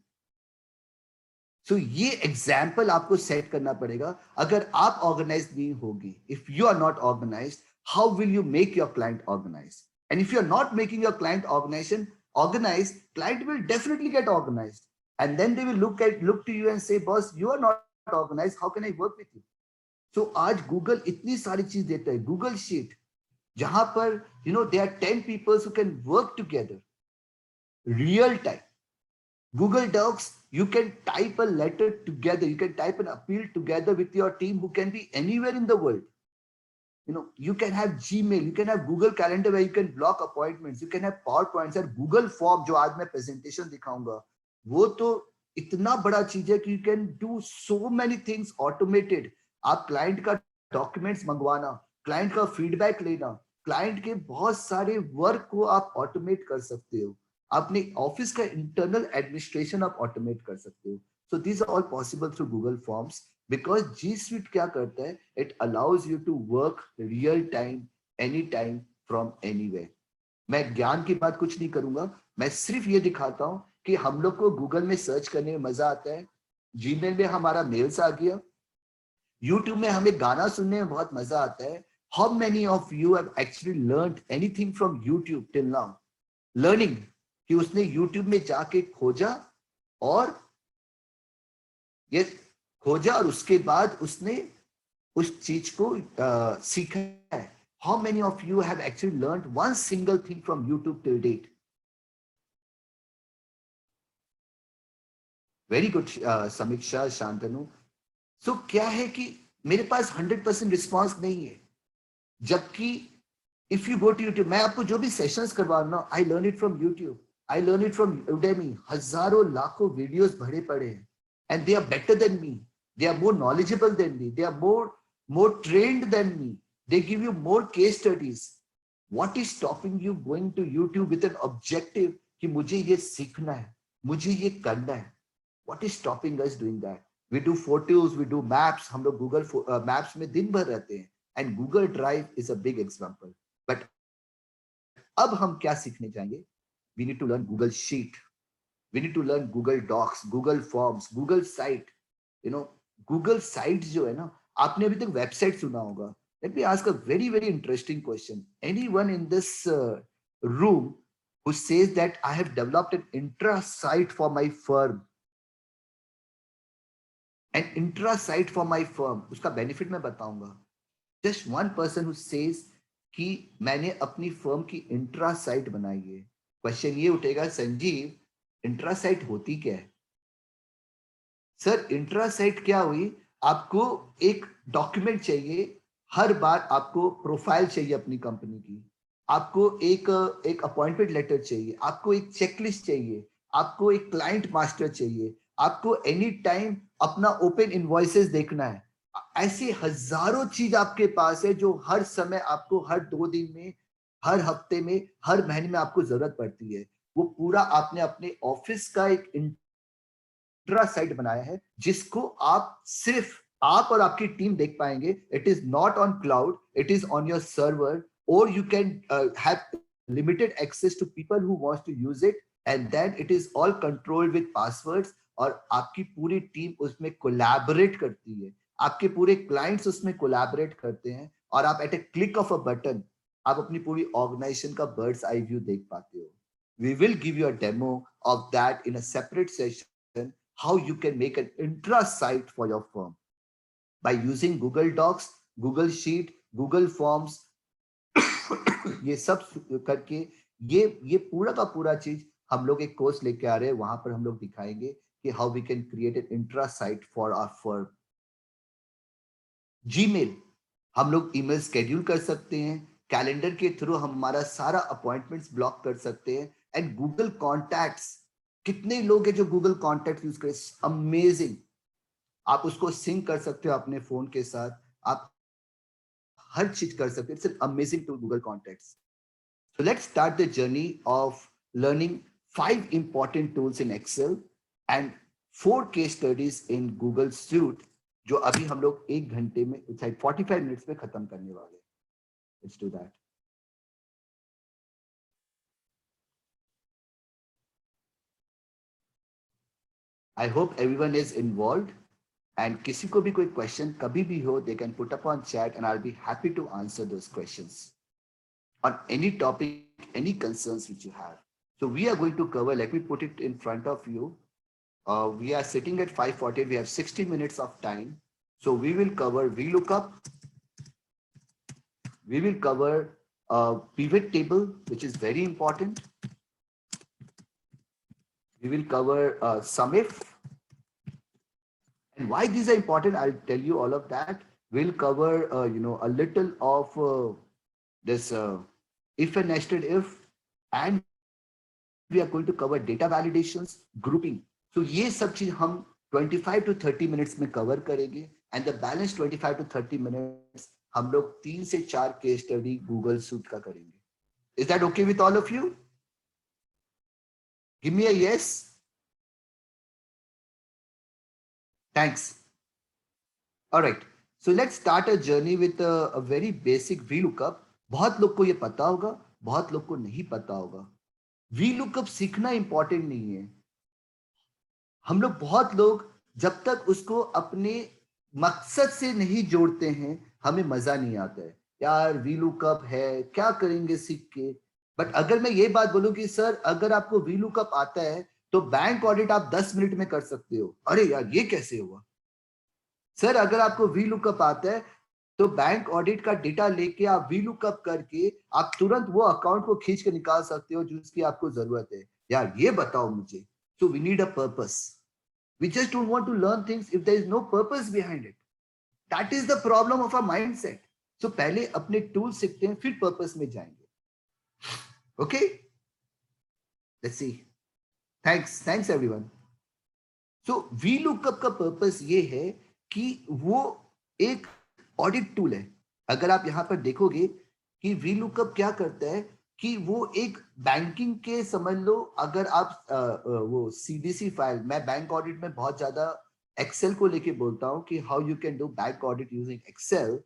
So ये example आपको set करना पड़ेगा. अगर आप organized नहीं होगे, if you are not organized, how will you make your client organized? And if you are not making your client organized, client will definitely get organized. And then they will look to you and say, boss, you are not organized. How can I work with you? So आज Google इतनी सारी चीज देता है. Google Sheet, जहां पर there are 10 people who can work together, real time. Google Docs, you can type a letter together. You can type an appeal together with your team who can be anywhere in the world. You can have Gmail, you can have Google Calendar where you can block appointments. You can have PowerPoints and Google Form, जो आज मैं presentation दिखाऊंगा. वो तो इतना बड़ा चीज है कि you can do so many things automated. आप client का documents मंगवाना, client का feedback लेना, client के बहुत सारे work को आप automate कर सकते हो. अपने ऑफिस का internal administration आप automate कर सकते हो. So these are all possible through Google Forms because G Suite क्या करता है? It allows you to work real time, anytime from anywhere. मैं ज्ञान की बात कुछ नहीं करूंगा, मैं सिर्फ ये दिखाता हूं कि हम लोग को गूगल में सर्च करने में मजा आता है. जीमेल में हमारा मेल्स आ गया, यूट्यूब में हमें गाना सुनने में बहुत मजा आता है. How many of you have actually learned anything from YouTube till now? Learning कि उसने YouTube में जाके खोजा और ये खोजा और उसके बाद उसने उस चीज को सीखा है. How many of you have actually learned one single thing from YouTube till date? Very good, Samiksha, Shantanu. So क्या है कि मेरे पास 100% रिस्पॉन्स नहीं है, जबकि if you go to YouTube, मैं आपको जो भी सेशंस करवा रहा हूँ, I learn it from YouTube, I learn it from Udemy. हजारों लाखों वीडियोस भरे पड़े हैं, and they are better than me, they are more knowledgeable than me, they are more trained than me, they give you more case studies. What is stopping you going to YouTube with an objective कि मुझे ये सीखना है, मुझे ये करना है? What is stopping us doing that? We do photos, we do maps. हम लोग Google Maps में दिन भर रहते हैं, and Google Drive is a big example. But अब हम क्या सीखने जाएंगे? We need to learn Google Sheet. We need to learn Google Docs, Google Forms, Google Site. Google Sites जो है ना, आपने अभी तक वेबसाइट सुना होगा. Let me ask a very, very interesting question. Anyone in this room who says that I have developed an intra-site for my firm? An intra-site for my firm. उसका benefit मैं बताऊंगा. Just one person who says कि मैंने अपनी firm की intra-site बनाई है. Question ये उठेगा, संजीव, इंट्रा-साइट होती क्या है? सर, इंट्रा-साइट क्या हुई? आपको एक डॉक्यूमेंट चाहिए, हर बार आपको प्रोफाइल चाहिए अपनी कंपनी की, आपको एक अपॉइंटमेंट लेटर चाहिए, आपको एक चेकलिस्ट चाहिए, आपको एक क्लाइंट मास्टर चाहिए, आपको एनी टाइम अपना ओपन इनवॉइसेस देखना है. ऐसे हजारों चीज आपके पास है जो हर समय आपको हर 2 दिन में, हर हफ्ते में, हर महीने में आपको जरूरत पड़ती है. वो पूरा आपने अपने ऑफिस का एक इंट्रा साइट बनाया है जिसको आप सिर्फ आप और आपकी टीम देख पाएंगे. It is not on cloud, it is on your server, और you can have limited access to people who wants to use it, and then it is all controlled with passwords. और आपकी पूरी team उसमें collaborate करती है, आपके पूरे clients उसमें कोलैबोरेट करते हैं, और आप at a click of a button आप अपनी पूरी ऑर्गेनाइजेशन का बर्ड्स आई व्यू देख पाते हो. We will give you a demo of that in a separate session, how you can make an intra site for your firm by using Google Docs, Google Sheet, Google Forms. ये सब करके ये पूरा का पूरा चीज हम लोग एक कोर्स लेके आ रहे हैं, वहां पर हम लोग दिखाएंगे कि how we can create an intra site for our firm. Gmail, हम लोग ईमेल स्केड्यूल कर सकते हैं, कैलेंडर के थ्रू हम हमारा सारा अपॉइंटमेंट्स ब्लॉक कर सकते हैं. एंड गूगल कॉन्टैक्ट्स, कितने लोग हैं जो गूगल कॉन्टैक्ट यूज करें? अमेजिंग. आप उसको सिंक कर सकते हो अपने फोन के साथ, आप हर चीज कर सकते हो. It's amazing to Google contacts. So let's start the journey of learning 5 important tools in Excel and 4 case studies in Google Suite, जो अभी हम लोग 1 घंटे में, 45 minutes में खत्म करने वाले हैं. Let's do that. I hope everyone is involved. And किसी को भी कोई question कभी भी हो, they can put up on chat and I'll be happy to answer those questions on any topic, any concerns which you have. So we are going to cover, let me put it in front of you. We are sitting at 5:40, we have 60 minutes of time. So we will cover VLOOKUP. We will cover pivot table, which is very important. We will cover SUMIF. And why these are important, I'll tell you all of that. We'll cover, a little of this if and nested if, and we are going to cover data validations, grouping. So ये सब चीज हम 25 to 30 minutes में cover करेंगे, and the balance 25 to 30 minutes हम लोग 3 से 4 case study Google Suite का करेंगे. Is that okay with all of you? Give me a yes. Thanks. All right. So let's start a journey with a very basic VLOOKUP. बहुत लोग को ये पता होगा, बहुत लोग को नहीं पता होगा. VLOOKUP सीखना इंपॉर्टेंट नहीं है. हम लोग बहुत लोग जब तक उसको अपने मकसद से नहीं जोड़ते हैं, हमें मजा नहीं आता है. यार VLOOKUP है, क्या करेंगे सीख के. बट अगर मैं ये बात बोलूं कि सर अगर आपको VLOOKUP आता है तो बैंक ऑडिट आप 10 मिनट में कर सकते हो. अरे यार ये कैसे हुआ. सर अगर आपको VLOOKUP आता है तो बैंक ऑडिट का डेटा लेके आप VLOOKUप करके आप तुरंत वो अकाउंट को खींच के निकाल सकते हो जिसकी आपको जरूरत है. यार ये बताओ मुझे. So we need a purpose. We just don't want to learn things if there is no purpose behind it. That is the problem of our mindset. So पहले अपने टूल सीखते हैं, फिर पर्पस में जाएंगे. Okay? Let's see. Thanks everyone. So VLOOKUP का purpose ये है कि वो एक ऑडिट टूल है. अगर आप यहां पर देखोगे कि VLOOKUP क्या करता है कि वो एक बैंकिंग के समझ लो, अगर आप वो CDC फाइल, मैं बैंक ऑडिट में बहुत ज्यादा एक्सेल को लेके बोलता हूं कि how you can do bank audit using Excel.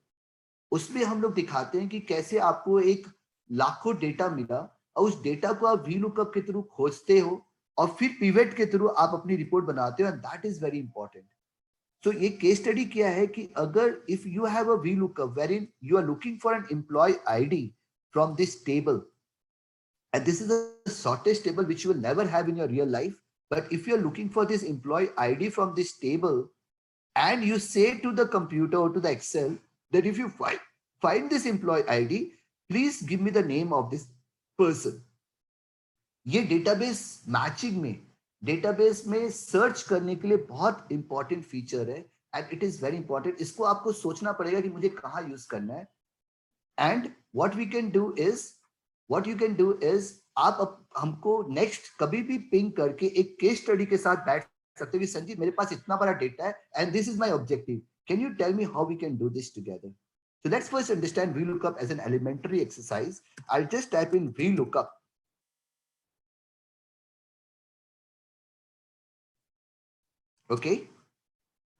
उसमें हम लोग दिखाते हैं कि कैसे आपको एक लाखों डेटा मिला और उस डेटा को आप VLOOKUP के थ्रू खोजते हो और फिर पिवट के थ्रू आप अपनी रिपोर्ट बनाते हो. And that is very important. So ये केस स्टडी क्या है कि अगर if you have a VLOOKUP wherein you are looking for an employee ID from this table, and this is the shortest table which you will never have in your real life, but if you are looking for this employee ID from this table and you say to the computer or to the Excel that if you find this employee ID, please give me the name of this person. ये database matching में, database में search करने के लिए बहुत important feature है and it is very important. इसको आपको सोचना पड़ेगा कि मुझे कहाँ यूज करना है. And what you can do is आप हमको नेक्स्ट कभी भी पिंग करके एक केस स्टडी के साथ बैठ सकते हो कि संजीव मेरे पास इतना बड़ा डेटा है and this is my objective, can you tell me how we can do this together. So let's first understand VLOOKUP as an elementary exercise. I'll just type in VLOOKUP. Okay.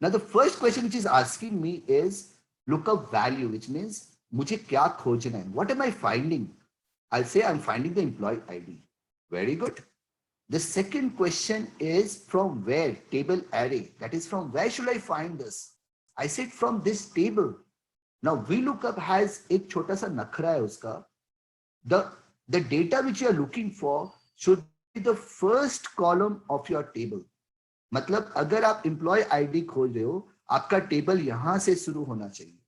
Now the first question which is asking me is lookup value, which means मुझे क्या खोजना है. What am I finding? I'll say I'm finding the employee ID. Very good. The second question is from where? Table array. That is from where should I find this? I said from this table. Now VLOOKUP has एक छोटा सा नखरा है उसका. The data which you are looking for should be the first column of your table. मतलब अगर आप employ ID खोज रहे हो, आपका टेबल यहां से शुरू होना चाहिए,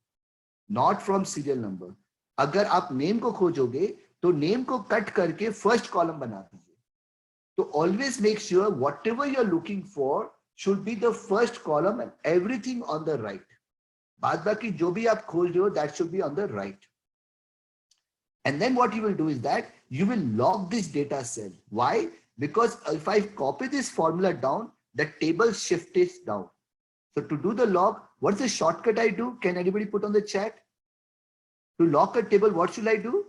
नॉट फ्रॉम सीरियल नंबर. अगर आप नेम को खोजोगे तो नेम को कट करके फर्स्ट कॉलम बना दीजिए. तो always make sure whatever you are looking for should be the first column and everything on the right. बाद बाकी जो भी आप खोज रहे हो that should be on the right. And then what you will do is that you will log this data cell. Why? Because if I copy this formula down, the table shift is down. So to do the log, what's the shortcut I do? Can anybody put on the chat? To log a table, what should I do?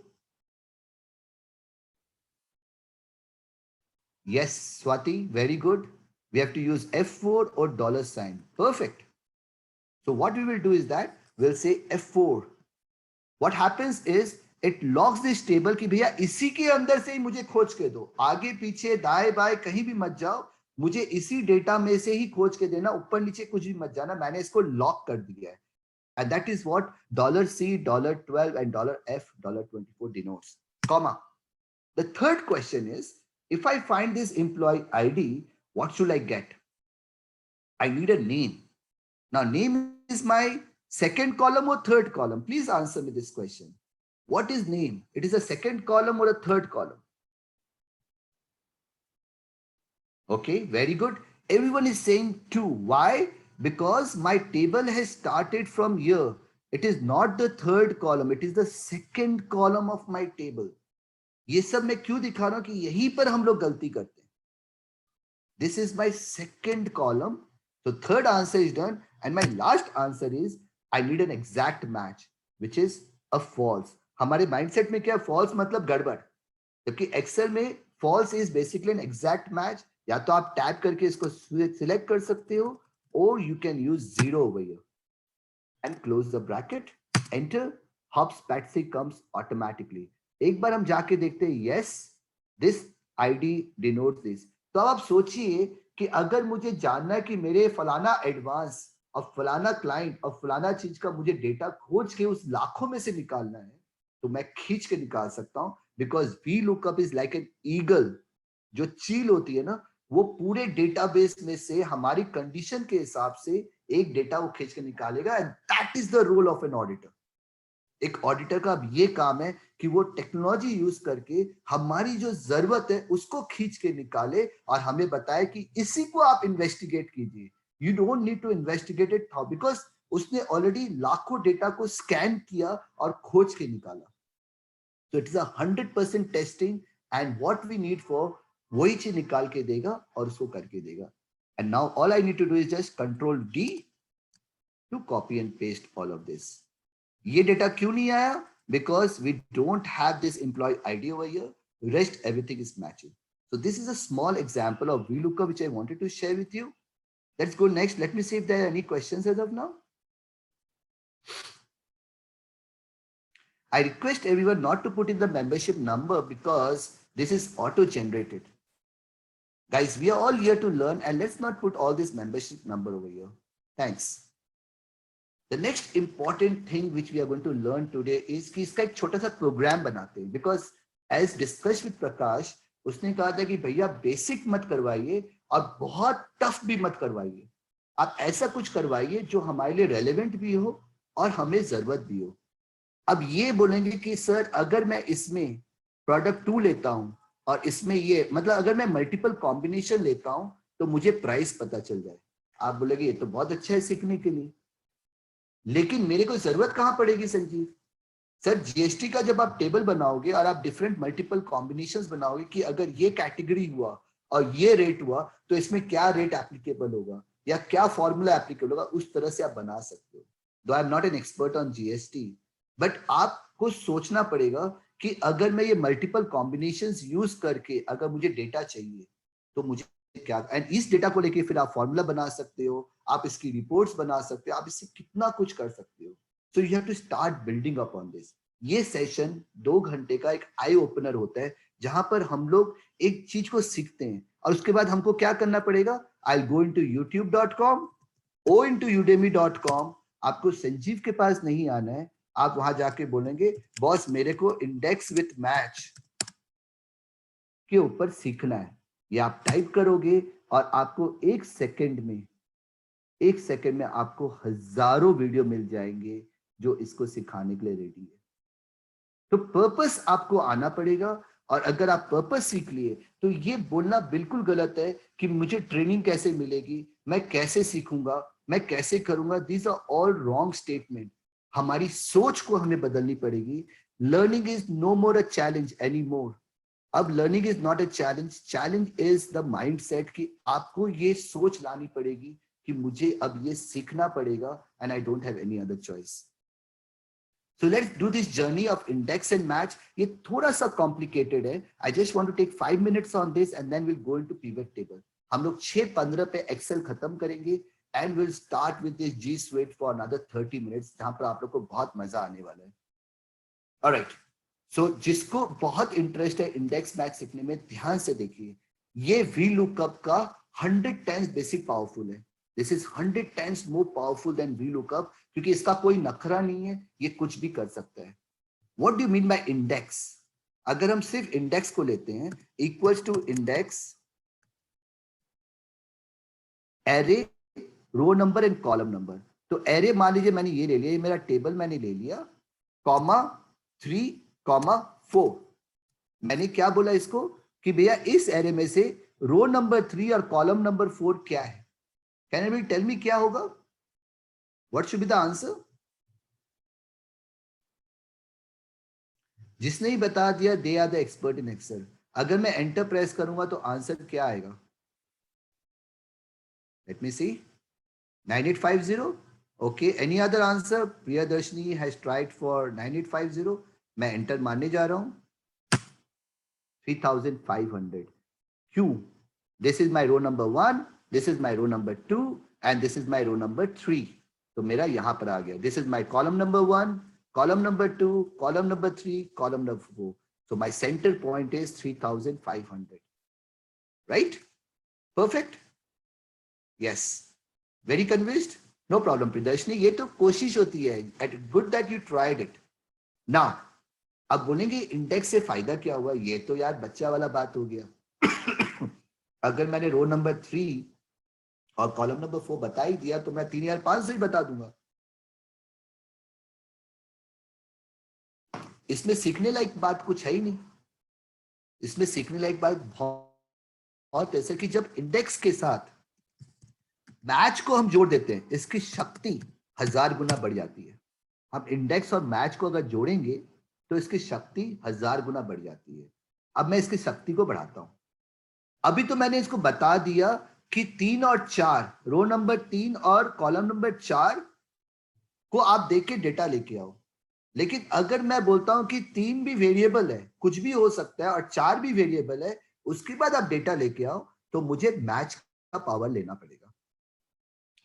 Yes, Swati, very good. We have to use F4 or dollar sign. Perfect. So what we will do is that we'll say F4. What happens is it locks this table कि भैया इसी के अंदर से ही मुझे खोज के दो, आगे पीछे दाएं बाएं कहीं भी मत जाओ, मुझे इसी डेटा में से ही खोज के देना, ऊपर नीचे कुछ भी मत जाना, मैंने इसको लॉक कर दिया है. And that is what $C, $12 and $F, $24 denotes. Comma. The third question is, if I find this employee ID, what should I get? I need a name. Now, name is my second column or third column? Please answer me this question. What is name? It is a second column or a third column? Okay, very good. Everyone is saying 2. Why? Because my table has started from here. It is not the third column. It is the second column of my table. ये सब मैं क्यों दिखा रहा हूं कि यहीं पर हम लोग गलती करते हैं. This is my second column. So third answer is done. And my last answer is I need an exact match, which is a false. हमारे mindset में क्या false मतलब गड़बड़. जबकि Excel में false is basically an exact match. या तो आप टैप करके इसको सिलेक्ट कर सकते हो, or you can use 0 over here and close the bracket, enter. HubSpot comes automatically. एक बार हम जाके देखते हैं, yes, this ID denotes this. तो अब आप सोचिए कि अगर मुझे जानना है कि मेरे फलाना एडवांस और फलाना क्लाइंट और फलाना चीज का मुझे डेटा खोज के उस लाखों में से निकालना है, तो मैं खींच के निकाल सकता हूं, because VLOOKUP is like an eagle. जो चील होती है ना, वो पूरे डेटाबेस में से हमारी कंडीशन के हिसाब से एक डेटा वो खींच के निकालेगा. And that is the role of an auditor. एक ऑडिटर का अब ये काम है कि वो टेक्नोलॉजी यूज करके हमारी जो जरूरत है उसको खींच के निकाले और हमें बताए कि इसी को आप इन्वेस्टिगेट कीजिए. You don't need to investigate it how, because उसने ऑलरेडी लाखों डेटा को स्कैन किया और खोज के निकाला. So it is 100% testing, and what we need for वही चीज निकाल के देगा और उसको करके देगा. And now all I need to do is just Control D to copy and paste all of this. ये डेटा क्यों नहीं आया? Because we don't have this employee ID over here. Rest everything is matching. So this is a small example of VLOOKUP which I wanted to share with you. Let's go next. Let me see if there are any questions as of now. I request everyone not to put in the membership number because this is auto-generated. Guys, we are all here to learn, and let's not put all this membership number over here. Thanks. The next important thing which we are going to learn today is कि इसका एक छोटा सा programme बनाते हैं, because as discussed with Prakash, उसने कहा था कि भैया बेसिक मत करवाइए और बहुत टफ भी मत करवाइए. आप ऐसा कुछ करवाइए जो हमारे लिए रेलेवेंट भी हो और हमें जरूरत भी हो. अब ये बोलेंगे कि सर अगर मैं इसमें प्रोडक्ट 2 लेता हूं और इसमें ये, मतलब अगर मैं मल्टीपल कॉम्बिनेशन लेता हूं तो मुझे प्राइस पता चल जाए. आप बोलेंगे ये तो बहुत अच्छा है सीखने के लिए, लेकिन मेरे को जरूरत कहां पड़ेगी संजीव? सर जीएसटी का जब आप टेबल बनाओगे और आप डिफरेंट मल्टीपल कॉम्बिनेशंस बनाओगे कि अगर ये कैटेगरी हुआ और ये रेट हुआ तो इसमें क्या रेट एप्लीकेबल होगा या क्या फॉर्मूला एप्लीकेबल होगा, उस तरह से आप बना सकते हो. दो I am not an expert on GST, but आपको सोचना पड़ेगा कि अगर मैं ये मल्टीपल कॉम्बिनेशंस यूज करके अगर मुझे डेटा चाहिए तो मुझे क्या, एंड इस डेटा को लेके फिर आप फॉर्मूला बना सकते हो, आप इसकी रिपोर्ट्स बना सकते हो, आप इससे कितना कुछ कर सकते हो. So you have to start building up on this. ये सेशन 2 घंटे का एक आई ओपनर होता है जहां पर हम लोग एक चीज को सीखते हैं और उसके बाद हमको क्या करना पड़ेगा. I go into youtube.com or into udemy.com. आपको संजीव के पास नहीं आना है, आप वहां जाके बोलेंगे बॉस मेरे को इंडेक्स विथ मैच के ऊपर सीखना है. ये आप टाइप करोगे और आपको एक सेकंड में आपको हजारों वीडियो मिल जाएंगे जो इसको सिखाने के लिए रेडी है. तो पर्पस आपको आना पड़ेगा, और अगर आप पर्पस सीख लिए तो ये बोलना बिल्कुल गलत है कि मुझे ट्रेनिंग कैसे मिलेगी, मैं कैसे सीखूंगा, मैं कैसे करूंगा. These are all wrong statement. हमारी सोच को हमें बदलनी पड़ेगी. Learning is no more a challenge any more. अब learning is not a challenge, challenge is the mindset कि आपको ये सोच लानी पड़ेगी कि मुझे अब ये सीखना पड़ेगा and I don't have any other choice. So let's do this journey of index and match. ये थोड़ा सा complicated है. I just want to take 5 minutes on this and then we'll go into pivot table. हम लोग 6:15 पे Excel खत्म करेंगे and we'll start with this G Suite for another 30 minutes जहाँ पर आप लोग को बहुत मजा आने वाला है. Alright. So जिसको बहुत इंटरेस्ट है इंडेक्स मैच सीखने में, ध्यान से देखिए. ये VLOOKUP का 100 times बेसिक पावरफुल है. This is 100 times more powerful than VLOOKUP क्योंकि इसका कोई नखरा नहीं है, ये कुछ भी कर सकता है. What do you mean by index? अगर हम सिर्फ इंडेक्स को लेते हैं, equals to index array row number and column number. तो एरे मान लीजिए मैंने ये ले लिया, ये मेरा टेबल मैंने ले लिया, कॉमा 3, कॉमा 4. मैंने क्या बोला इसको कि भैया इस एरे में से रो नंबर 3 और कॉलम नंबर 4 क्या है. कैन एनीबडी टेल मी क्या होगा? What should be the answer? जिसने ही बता दिया they are the expert in Excel. अगर मैं एंटर प्रेस करूंगा तो आंसर क्या आएगा? Let me see. 9850. Okay, any other answer? Priyadarshini has tried for 9850. मैं एंटर मारने जा रहा हूं. 3500. Q. This is my row number 1, this is my row number 2, and this is my row number 3. तो मेरा यहां पर आ गया. This is my column number 1, column number 2, column number 3, column number 4. So my center point is 3500. Right? Perfect? Yes. Very convinced? No problem, Priyadarshini. ये तो कोशिश होती है. Good that you tried it. Now, अब बोलेंगे इंडेक्स से फायदा क्या हुआ? ये तो यार बच्चा वाला बात हो गया. अगर मैंने रो नंबर 3 और कॉलम नंबर 4 बता ही दिया तो मैं 3500 ही बता दूंगा. इसमें सीखने लायक बात कुछ है ही नहीं. इसमें सीखने लायक बात बहुत ऐसे कि जब इंडेक्स के साथ मैच को हम जोड़ देते हैं, इसकी शक्ति 1000 गुना बढ़ जाती है. हम इंडेक्स और मैच को अगर जोड़ेंगे तो इसकी शक्ति 1000 गुना बढ़ जाती है. अब मैं इसकी शक्ति को बढ़ाता हूं. अभी तो मैंने इसको बता दिया कि 3 और 4, रो नंबर 3 और कॉलम नंबर 4 को आप देख के डेटा लेके आओ. लेकिन अगर मैं बोलता हूं कि 3 भी वेरिएबल है, कुछ भी हो सकता है, और 4 भी वेरिएबल है, उसके बाद आप डेटा लेके आओ, तो मुझे मैच का पावर लेना पड़ेगा.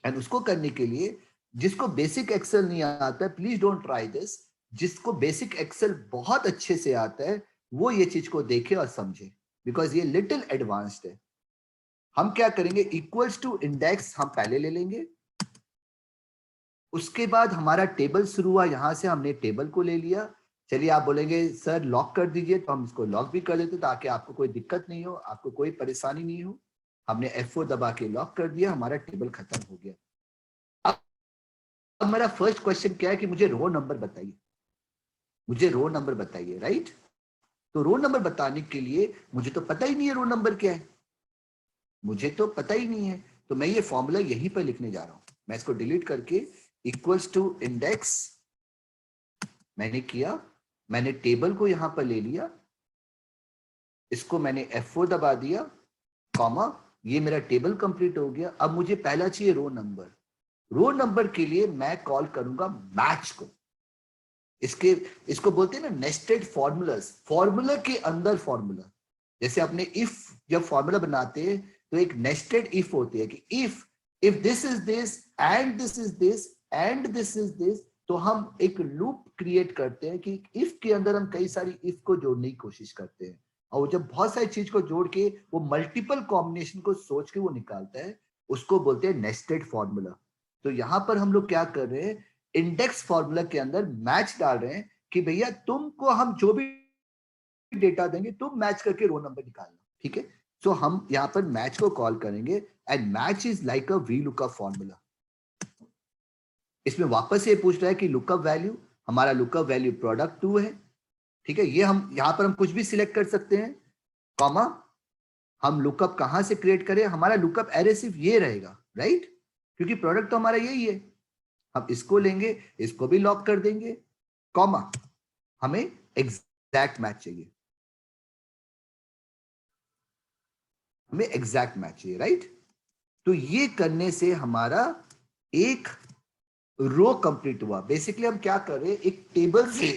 एंड उसको करने के लिए जिसको बेसिक एक्सेल नहीं आता है, प्लीज डोंट ट्राई दिस. जिसको बेसिक एक्सेल बहुत अच्छे से आता है वो ये चीज को देखे और समझे, बिकॉज ये लिटिल एडवांस्ड है. हम क्या करेंगे? इक्वल्स टू इंडेक्स हम पहले ले लेंगे. उसके बाद हमारा टेबल शुरू हुआ, यहां से हमने टेबल को ले लिया. चलिए आप बोलेंगे सर लॉक कर दीजिए, तो हम इसको लॉक भी कर देते ताकि आपको कोई दिक्कत नहीं हो, आपको कोई परेशानी नहीं हो. हमने F4 दबा के लॉक कर दिया, हमारा टेबल खत्म हो गया. अब मेरा फर्स्ट क्वेश्चन क्या है कि मुझे रो नंबर बताइए. मुझे रो नंबर बताइए, राइट? तो रो नंबर बताने के लिए मुझे तो पता ही नहीं है रो नंबर क्या है. मुझे तो पता ही नहीं है. तो मैं ये फॉर्मूला यहीं पर लिखने जा रहा हूं. मैं इसको डिलीट करके इक्वल्स टू इंडेक्स मैंने किया. मैंने टेबल को यहां पर ले लिया, इसको मैंने F4 दबा दिया, कॉमा, ये मेरा टेबल कंप्लीट हो गया. अब मुझे पहला चाहिए रो नंबर. रो नंबर के लिए मैं कॉल करूंगा मैच को. इसको बोलते हैं ना नेस्टेड फॉर्मूलाज. फॉर्मूला के अंदर फॉर्मूला. जैसे आपने इफ जब फॉर्मूला बनाते हैं तो एक नेस्टेड इफ होती है कि if this is this and this is this and this is this, तो हम एक लूप क्रिएट करते हैं कि इफ के अंदर हम कई सारी इफ को जोड़ने की कोशिश करते हैं. और जब बहुत सारी चीज को जोड़ के वो मल्टीपल कॉम्बिनेशन को सोच के वो निकालता है, उसको बोलते हैं नेस्टेड फॉर्मूला. तो यहां पर हम लोग क्या कर रहे हैं? इंडेक्स फॉर्मूला के अंदर मैच डाल रहे हैं कि भैया तुमको हम जो भी डेटा देंगे तुम मैच करके रो नंबर निकालना. ठीक है? सो हम यहां पर मैच को कॉल करेंगे and match is like a VLOOKUP formula. इसमें वापस ये पूछ रहा है कि लुकअप वैल्यू, हमारा लुकअप वैल्यू प्रोडक्ट 2 है. ठीक है? ये हम यहां पर हम कुछ भी सिलेक्ट कर सकते हैं, कॉमा, हम लुकअप कहां से क्रिएट करें? हमारा लुकअप एरे सिर्फ ये रहेगा, राइट? क्योंकि प्रोडक्ट तो हमारा यही है. हम इसको लेंगे, इसको भी लॉक कर देंगे, कॉमा, हमें एग्जैक्ट मैच चाहिए. हमें एग्जैक्ट मैच चाहिए, राइट? तो ये करने से हमारा एक रो कंप्लीट हुआ। बेसिकली हम क्या कर रहे हैं, एक टेबल से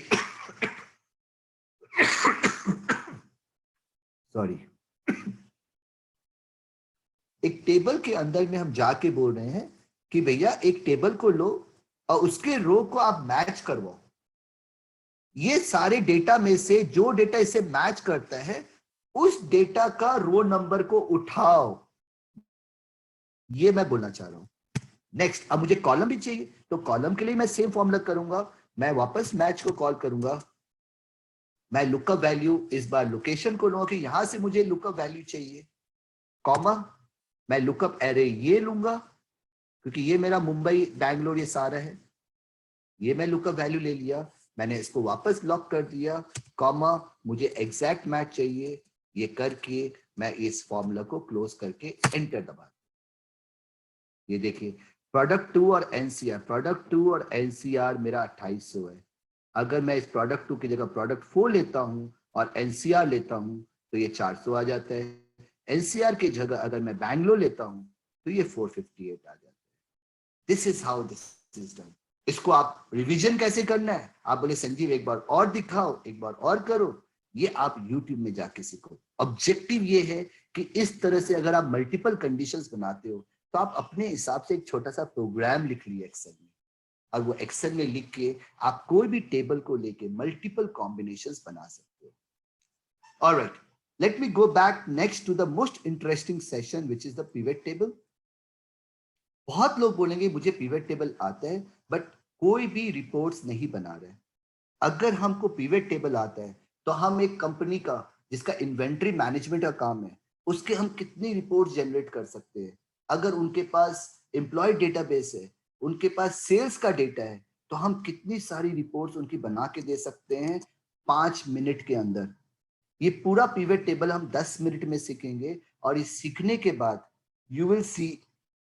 सॉरी एक टेबल के अंदर में हम जाके बोल रहे हैं कि भैया एक टेबल को लो और उसके रो को आप मैच करवाओ। ये सारे डेटा में से जो डेटा इसे मैच करता है उस डेटा का रो नंबर को उठाओ, ये मैं बोलना चाह रहा हूं। नेक्स्ट, अब मुझे कॉलम भी चाहिए, तो कॉलम के लिए मैं सेम फॉर्मूला करूंगा, मैं वापस मैच को कॉल करूंगा, मैं लुकअप वैल्यू इस बार लोकेशन को लूंगा कि यहां से मुझे लुकअप वैल्यू चाहिए, कॉमा मैं लुकअप एरे ये लूंगा क्योंकि ये मेरा मुंबई बैंगलोर ये सारा है, ये मैं लुकअप वैल्यू ले लिया, मैंने इसको वापस लॉक कर दिया, कॉमा मुझे एग्जैक्ट मैच चाहिए, ये करके मैं इस फॉर्मूला को क्लोज करके एंटर दबा। ये देखिए प्रोडक्ट 2 और एनसीआर, प्रोडक्ट 2 और एनसीआर मेरा 2800 है। अगर मैं इस प्रोडक्ट 2 की जगह प्रोडक्ट 4 लेता हूं और एनसीआर लेता हूं तो ये 400 आ जाता है। एनसीआर की जगह अगर मैं बैंगलोर लेता हूं तो ये 458 आ जाता है। This is how this is done. इसको आप रिवीजन कैसे करना है, आप बोले संजीव एक बार और दिखाओ, एक बार और करो, ये आप YouTube में जाके सीखो। ऑब्जेक्टिव ये है कि इस तरह से अगर आप मल्टीपल कंडीशंस बनाते हो तो आप अपने हिसाब से एक छोटा सा प्रोग्राम लिख लिए एक्सेल में, और वो एक्सेल में लिख के आप कोई भी टेबल को लेके मल्टीपल कॉम्बिनेशंस बना सकते हो। Alright, let me go back next to the most interesting session which is the pivot table. बहुत लोग बोलेंगे मुझे पिवट टेबल आता है बट कोई भी रिपोर्ट्स नहीं बना रहे। अगर हमको पिवट टेबल आता है तो हम एक कंपनी का जिसका इन्वेंट्री मैनेजमेंट का काम है उसके हम कितनी रिपोर्ट्स जनरेट कर सकते हैं। अगर उनके पास एम्प्लॉय डेटाबेस है, उनके पास सेल्स का डेटा है, तो हम कितनी सारी रिपोर्ट्स उनकी बना के दे सकते हैं 5 मिनट के अंदर। ये पूरा पिवट टेबल हम 10 मिनट में सीखेंगे और इस सीखने के बाद you will see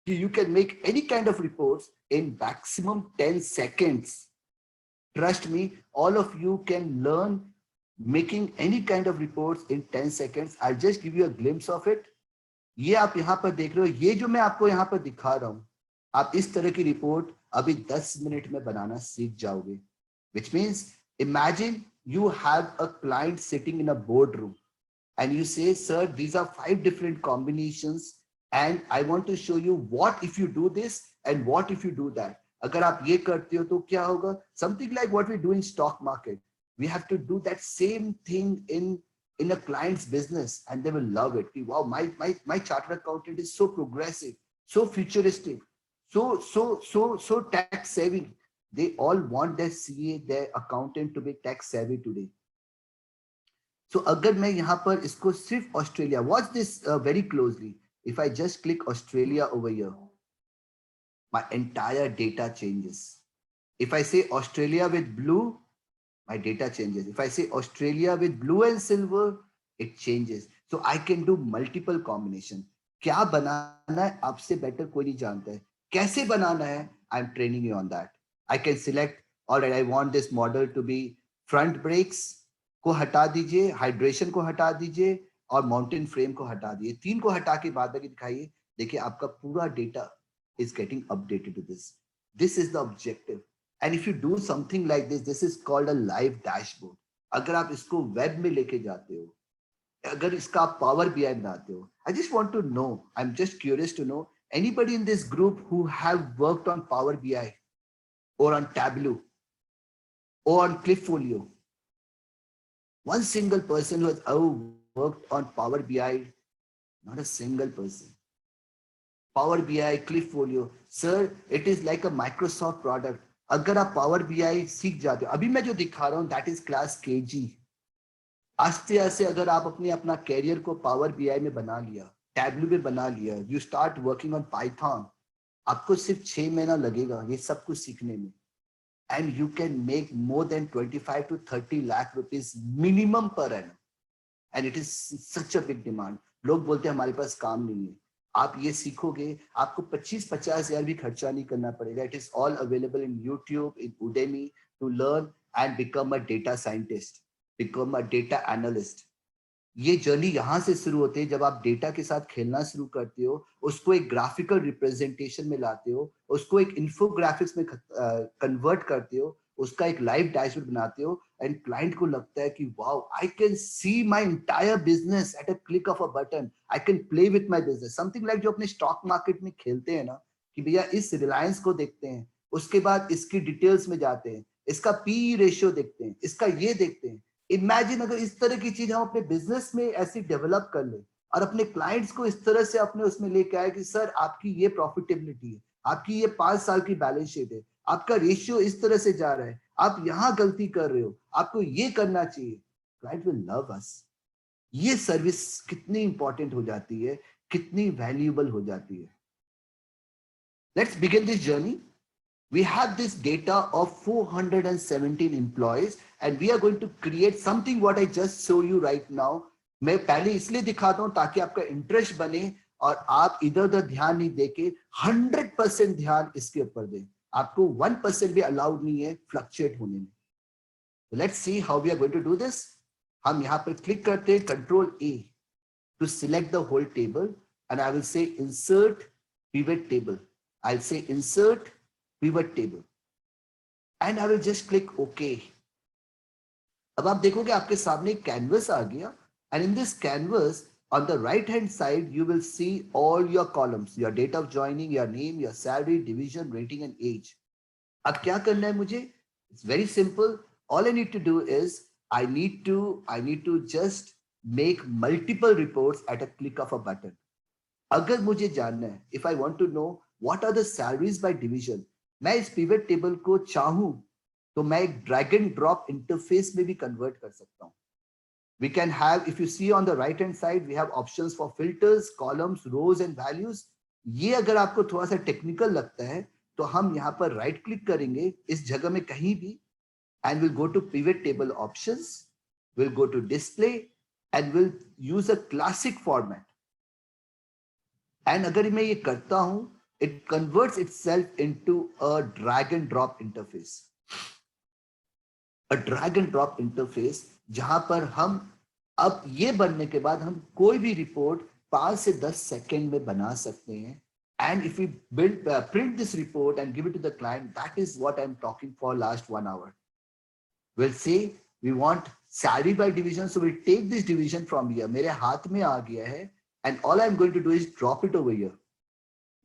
you can make any kind of reports in maximum 10 seconds. Trust me, all of you can learn making any kind of reports in 10 seconds. I'll just give you a glimpse of it. ये आप यहाँ पर देख रहे हो, ये जो मैं आपको यहाँ पर दिखा रहा हूँ, आप इस तरह की रिपोर्ट अभी 10 मिनट में बनाना सीख जाओगे। Which means imagine you have a client sitting in a boardroom and you say, sir, these are 5 different combinations and I want to show you what if you do this and what if you do that. अगर आप ये करते हो तो क्या होगा? Something like what we do in stock market. We have to do that same thing in a client's business and they will love it. Wow, my chartered accountant is so progressive, so futuristic, so tax savvy. They all want their CA, their accountant to be tax savvy today. So अगर मैं यहाँ पर इसको सिर्फ Australia, watch this very closely. If I just click Australia over here, my entire data changes. If I say Australia with blue, my data changes. If I say Australia with blue and silver, it changes. So I can do multiple combination. क्या बनाना है आपसे better कोई नहीं जानता है। कैसे बनाना है, I'm training you on that. I can select, alright, I want this model to be front brakes को हटा दीजिए, हाइड्रेशन को हटा दीजिए और माउंटेन फ्रेम को हटा दिए। 3 को हटा के बाद दिखाइए, देखिए आपका पूरा data is getting updated to this. This is the objective. And if you do something like this, this is called a live dashboard. अगर आप इसको वेब में लेके जाते हो, अगर इसका आप पावर बीआई बनाते हो, I just want to know, I'm just curious to know, anybody in this group who have worked on Power BI or on Tableau or on Clipfolio? One single person who has worked on Power BI, not a single person. Power BI, Clipfolio, sir, it is like a Microsoft product. अगर आप Power BI सीख जाते हो, अभी मैं जो दिखा रहा हूँ, that is class KG. आस्ते आस्ते अगर आप अपना कैरियर को Power BI में बना लिया, Tableau में बना लिया, you start working on Python, आपको सिर्फ 6 महीना लगेगा ये सब कुछ सीखने में. And you can make more than 25 to 30 lakh rupees minimum per annum. And it is such a big demand. लोग बोलते हैं हमारे पास काम नहीं है. आप ये सीखोगे, आपको 25-50 हजार भी खर्चा नहीं करना पड़ेगा. It is all available in YouTube, in Udemy to learn and become a data scientist, become a data analyst. ये जर्नी यहाँ से शुरू होती है जब आप डेटा के साथ खेलना शुरू करते हो, उसको एक ग्राफिकल रिप्रेजेंटेशन में लाते हो, उसको एक इन्फोग्राफिक्स में कन्वर्ट करते हो, उसका एक लाइव डैशबोर्ड बनाते हो, एंड क्लाइंट को लगता है कि wow, I can see my entire business at a click of a button, I can play with my business. Something like जो अपने स्टॉक मार्केट में खेलते हैं ना, कि भैया इस रिलायंस को देखते हैं, उसके बाद इसकी डिटेल्स में जाते हैं, इसका पी रेशियो देखते हैं, इसका ये देखते हैं। इमेजिन अगर इस तरह की चीज हम अपने बिजनेस में ऐसी डेवलप कर ले और अपने क्लाइंट्स को इस तरह से अपने उसमें लेके आए कि सर आपकी ये प्रॉफिटेबिलिटी है, आपकी ये 5 साल की बैलेंस शीट है, आपका रेशियो इस तरह से जा रहा है, आप यहाँ गलती कर रहे हो, आपको ये करना चाहिए। Client will love us. ये सर्विस कितनी इंपॉर्टेंट हो जाती है, कितनी वैल्यूएबल हो जाती है। Let's begin this journey. We have this data of 417 employees and we are going to create something what I just show you right now. मैं पहले इसलिए दिखाता हूं ताकि आपका इंटरेस्ट बने और आप इधर उधर ध्यान नहीं देके 100% ध्यान इसके ऊपर दें। आपको 1% भी अलाउड नहीं है फ्लक्चुएट होने में। Let's see how we are going to do this. हम यहाँ पर क्लिक करते हैं control A to select the whole table and I will say insert pivot table. I will say insert pivot table and I will just click OK. अब आप देखोगे आपके सामने एक कैनवस आ गया and in this canvas on the right hand side you will see all your columns, your date of joining, your name, your salary, division, rating and age. अब क्या करना है मुझे? It's very simple. All I need to do is I need to just make multiple reports at a click of a button. अगर मुझे जानना है, if I want to know what are the salaries by division, मैं इस pivot table को चाहूं तो मैं एक ड्रैग एंड ड्रॉप इंटरफेस में भी कन्वर्ट कर सकता हूं। We can have, if you see on the right hand side, we have options for filters, columns, rows and values. ये अगर आपको थोड़ा सा टेक्निकल लगता है तो हम यहाँ पर राइट क्लिक करेंगे इस जगह में कहीं भी and we'll go to pivot table options, we'll go to display and we'll use a classic format. And अगर मैं ये करता हूं, it converts itself into a drag and drop interface. A drag and drop interface जहां पर हम अब ये बनने के बाद हम कोई भी रिपोर्ट 5 से 10 सेकंड में बना सकते हैं. And if we print this report and give it to the client, that is what I'm talking for last 1 hour. We'll say we want salary by division, so we'll take this division from here. मेरे हाथ में आ गया है and all I'm going to do is drop it over here.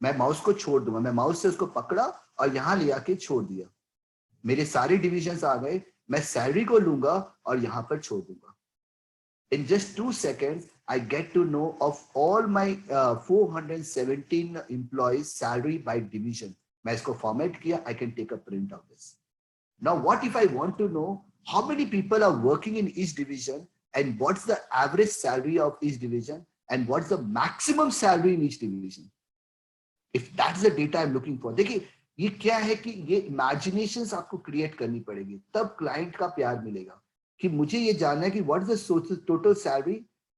मैं mouse को छोड़ दूंगा, मैं माउस से उसको पकड़ा और यहाँ ले आके छोड़ दिया. मेरे सारे डिविजन्स आ गए, मैं सैलरी को लूंगा और यहाँ पर छोड़ दूंगा. In just 2 seconds, I get to know of all my 417 employees salary by division. मैं इसको फॉर्मेट किया, I can take a print of this. Now, what if I want to know how many people are working in each division and what's the average salary of each division and what's the maximum salary in each division? If that's the data I'm looking for. देखिए ये क्या है कि ये imaginations आपको create करनी पड़ेगी, तब client का प्यार मिलेगा कि मुझे ये जानना है कि what's the total salary,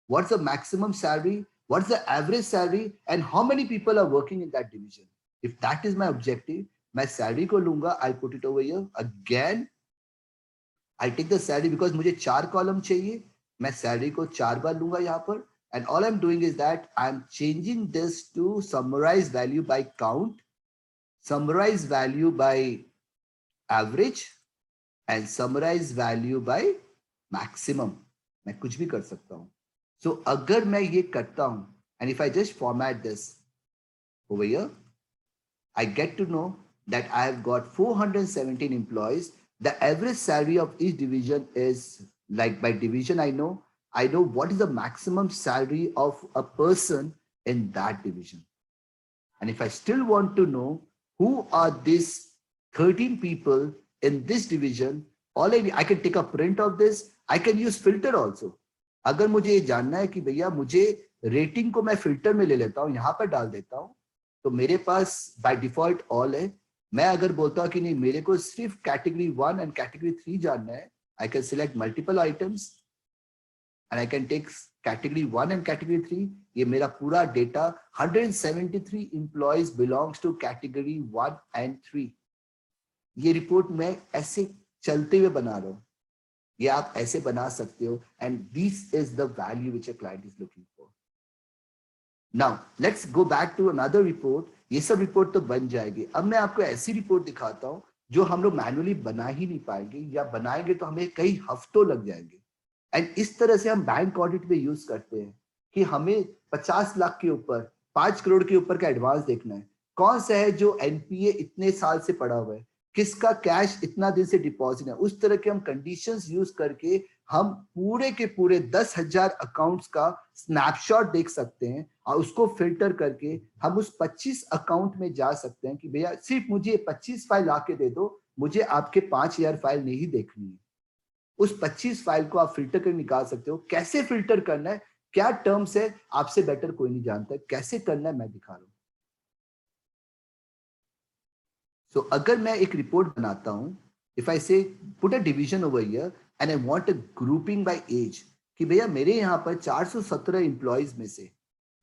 what's the maximum salary, what's the average salary and how many people are working in that division. If that is my objective, मैं salary को लूंगा, I'll put it over here. Again, I take the salary because मुझे 4 column चाहिए, मैं salary को 4 बार लूंगा यहाँ पर. And all I'm doing is that I'm changing this to summarize value by count, summarize value by average, and summarize value by maximum. मैं कुछ भी कर सकता हूँ. So अगर मैं ये करता हूँ, and if I just format this over here, I get to know that I have got 417 employees. The average salary of each division is like by division I know what is the maximum salary of a person in that division. And if I still want to know who are these 13 people in this division, I can take a print of this. I can use filter also. अगर मुझे ये जानना है कि भैया मुझे rating को मैं फिल्टर में ले लेता हूँ, यहाँ पर डाल देता हूँ, तो मेरे पास बाय डिफॉल्ट ऑल है. मैं अगर बोलता हूँ कि नहीं मेरे को सिर्फ कैटेगरी 1 एंड कैटेगरी 3 जानना है, I can select multiple items and I can take category 1 and category 3. ये मेरा पूरा data 173 employees belongs to category 1 and 3. ये रिपोर्ट मैं ऐसे चलते हुए बना रहा हूँ. ये आप ऐसे बना सकते हो, and this is the value which a client is looking for. Now let's go back to another report. ये सब रिपोर्ट तो बन जाएगी. अब मैं आपको ऐसी रिपोर्ट दिखाता हूं जो हम लोग मैनुअली बना ही नहीं पाएंगे, या बनाएंगे तो हमें कई हफ्तों लग जाएंगे. एंड इस तरह से हम बैंक ऑडिट में यूज करते हैं कि हमें 50 लाख के ऊपर, 5 करोड़ के ऊपर का एडवांस देखना है. कौन सा है जो एनपीए इतने साल से पड़ा हुआ है, किसका कैश इतना दिन से डिपॉजिट है. उस तरह के हम कंडीशंस यूज करके हम पूरे के पूरे 10,000 अकाउंट्स का स्नैपशॉट देख सकते हैं, और उसको फिल्टर करके हम उस 25 अकाउंट में जा सकते हैं कि भैया सिर्फ मुझे 25 फाइल आके दे दो, मुझे आपके 5,000 फाइल नहीं देखनी है. उस 25 फाइल को आप फिल्टर कर निकाल सकते हो. कैसे फिल्टर करना है, क्या टर्म्स है, आपसे बेटर कोई नहीं जानता. कैसे करना है मैं दिखा रहा हूं. सो अगर मैं एक रिपोर्ट बनाता हूं, if I say put a division over here and I want a grouping by age, कि भैया मेरे यहां पर 417 एम्प्लॉइज में से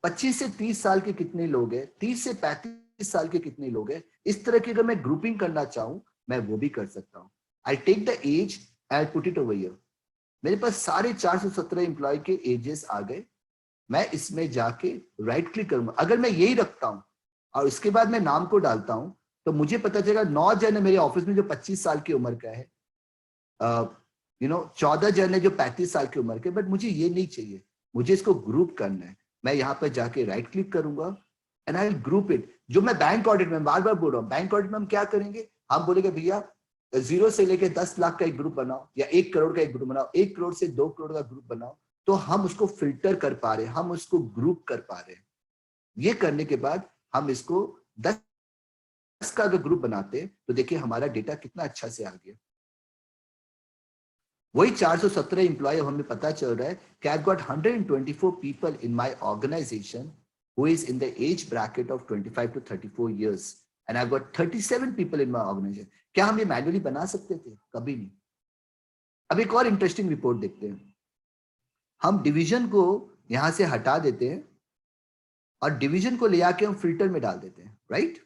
25 से 30 साल के कितने लोग हैं, 30 से 35 साल के कितने लोग हैं, इस तरह की अगर मैं ग्रुपिंग करना चाहूं, मैं वो भी कर सकता हूं. I take the age, I put it over here. मेरे पास सारे 417 एम्प्लॉय के एजेस आ गए. मैं इसमें जाके राइट क्लिक करूंगा. अगर मैं यही रखता हूं और इसके बाद मैं नाम को डालता हूं, तो मुझे पता चलेगा 9 जन है मेरे ऑफिस में जो 25 साल की उम्र का है, 14 जन है जो 35 साल की उम्र के. बट मुझे ये नहीं चाहिए, मुझे इसको ग्रुप करना है. मैं यहाँ पर जाके राइट क्लिक करूंगा and I will group it. जो मैं बैंक ऑडिट में बार बार बोल रहा हूँ, बैंक ऑडिट में हम क्या करेंगे, हम बोलेंगे भैया 0 से लेके 10 लाख का एक ग्रुप बनाओ, या 1 करोड़ का एक ग्रुप बनाओ, 1 करोड़ से 2 करोड़ का ग्रुप बनाओ. तो हम उसको फिल्टर कर पा रहे हैं, हम उसको ग्रुप कर पा रहे हैं. ये करने के बाद हम इसको 10 का अगर ग्रुप बनाते हैं, तो देखिए हमारा डेटा कितना अच्छा से आ गया. वही 417 एम्प्लॉय, हमें पता चल रहा है कि I got 124 people in my organisation who is in the age bracket of 25 to 34 years, and I've got 37 people in my organization. क्या हम ये मैन्युअली बना सकते थे? कभी नहीं. अब एक और इंटरेस्टिंग रिपोर्ट देखते हैं. हम डिवीजन को यहां से हटा देते हैं और डिवीजन को ले आके हम फिल्टर में डाल देते हैं. राइट?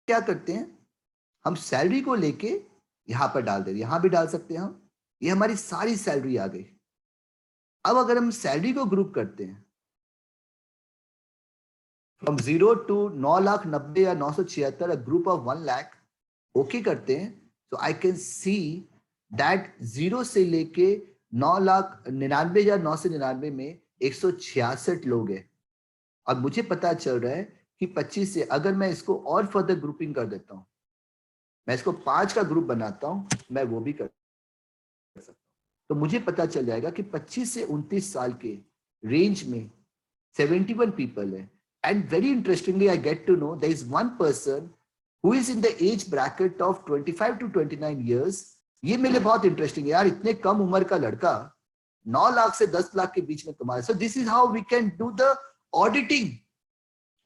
क्या करते हैं, हम सैलरी को लेके यहां पर डाल देते हैं. यहां भी डाल सकते हैं हम. ये हमारी सारी सैलरी आ गई. अब अगर हम सैलरी को ग्रुप करते हैं फ्रॉम 0 टू 9,90,000 या 976, a group of 1 lakh, okay करते हैं, तो आई कैन सी दैट 0 से लेके 9,99,999 में 166 लोग हैं. अब मुझे पता चल रहा है कि 25 से अगर मैं इसको और फर्दर ग्रुपिंग कर देता हूं, मैं इसको 5 का ग्रुप बनाता हूं, मैं वो भी कर सकता हूं. तो मुझे पता चल जाएगा कि 25 से 29 साल के रेंज में 71 पीपल है. And very interestingly, I get to know there is one person who is in the age bracket of 25 to 29 years. ये मेरे लिए बहुत इंटरेस्टिंग है यार. इतने कम उम्र का लड़का 9 लाख से 10 लाख के बीच में कमा. So this is how we can do the auditing.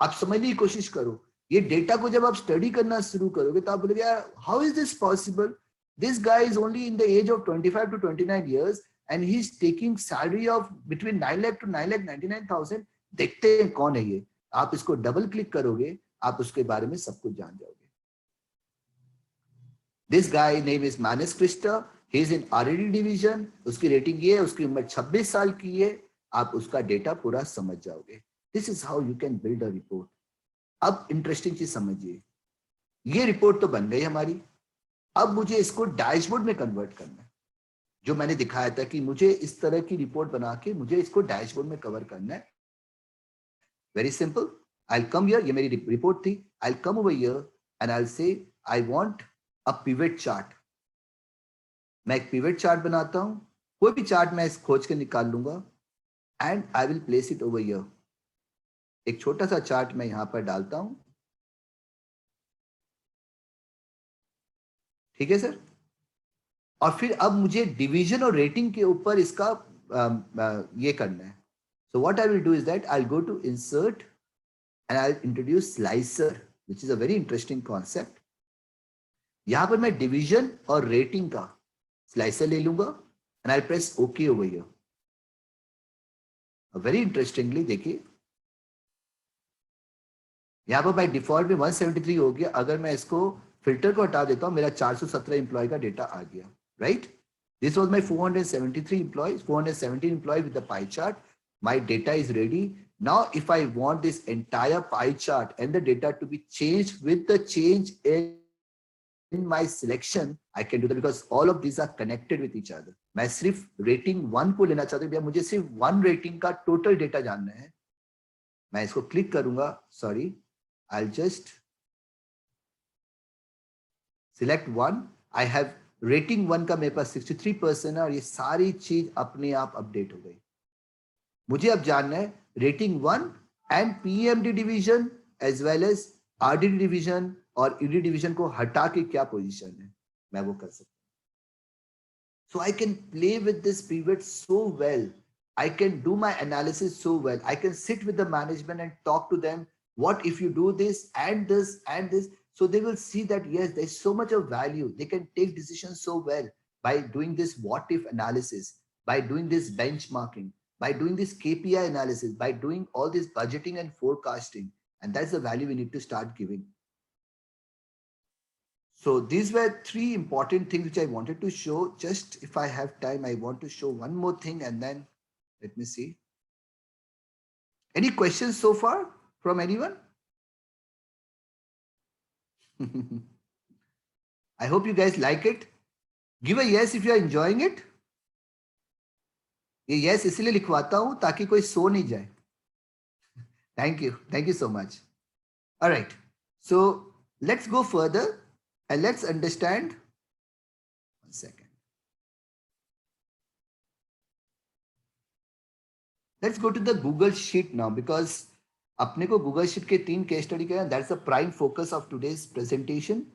आप समझने की कोशिश करो. ये डेटा को जब आप स्टडी करना शुरू करोगे तो आप बोलोगे यार, how is this possible? This guy is only in the age of 25 to 29 years and he is taking salary of between 9 lakh to 9,99,000. देखते हैं कौन है ये. आप इसको डबल क्लिक करोगे, आप उसके बारे में सब कुछ जान जाओगे. This guy name is Manas Crysta, he is in RD division. उसकी रेटिंग ये है, उसकी उम्र 26 साल की है. आप उसका डेटा पूरा समझ जाओगे. This is how you can build a report. अब इंटरेस्टिंग चीज समझिए, ये रिपोर्ट तो बन गई हमारी. अब मुझे इसको डैशबोर्ड में कन्वर्ट करना है. जो मैंने दिखाया था कि मुझे इस तरह की रिपोर्ट बना के मुझे इसको डैशबोर्ड में कवर करना है. Very simple. I'll come here. ये मेरी रिपोर्ट थी. I'll come over here and I'll say I want a pivot chart. मैं एक pivot chart बनाता हूं. कोई भी चार्ट मैं इस खोज के निकाल लूंगा and I will place it over here. एक छोटा सा चार्ट मैं यहां पर डालता हूं. ठीक है सर. और फिर अब मुझे डिवीजन और रेटिंग के ऊपर इसका ये करना है. So what I will do is that I'll go to insert and I'll introduce slicer, which is a very interesting concept. यहां पर मैं डिवीजन और रेटिंग का स्लाइसर ले लूंगा and I'll press OK over here. Very interestingly देखिए, यहां पर बाय डिफॉल्ट में 173 हो गया. अगर मैं इसको फिल्टर को हटा देता हूं, मेरा 417 एम्प्लॉय का डेटा आ गया. Right? This was my 473 employees, 417 employees with the pie chart. My data is ready. Now, if I want this entire pie chart and the data to be changed with the change in my selection, I can do that because all of these are connected with each other. मैं सिर्फ rating 1 को लेना चाहता हूँ भैया, मुझे सिर्फ 1 rating का total data जानना है. मैं इसको click करूँगा. Sorry, I'll just select 1. I have rating 1 का मेरे पास 63% है और ये सारी चीज अपने आप अपडेट हो गई. मुझे अब जानना है rating 1 and PMD division as well as RDD division और ED division को हटा के क्या पोजीशन है, मैं वो कर सकता हूँ. So I can play with this pivot so well. I can do my analysis so well. I can sit with the management and talk to them. What if you do this and this and this? So they will see that, yes, there's so much of value. They can take decisions so well by doing this what if analysis, by doing this benchmarking, by doing this KPI analysis, by doing all this budgeting and forecasting. And that's the value we need to start giving. So these were 3 important things which I wanted to show. Just if I have time, I want to show one more thing and then let me see. Any questions so far from anyone? I hope you guys like it. Give a yes if you are enjoying it. ये yes इसलिए लिखवाता हूँ ताकि कोई सो नहीं जाए. Thank you so much. All right, so let's go further and let's understand. One second. Let's go to the Google Sheet now because अपने को Google Sheet के 3 case study के, that's the prime focus of today's presentation.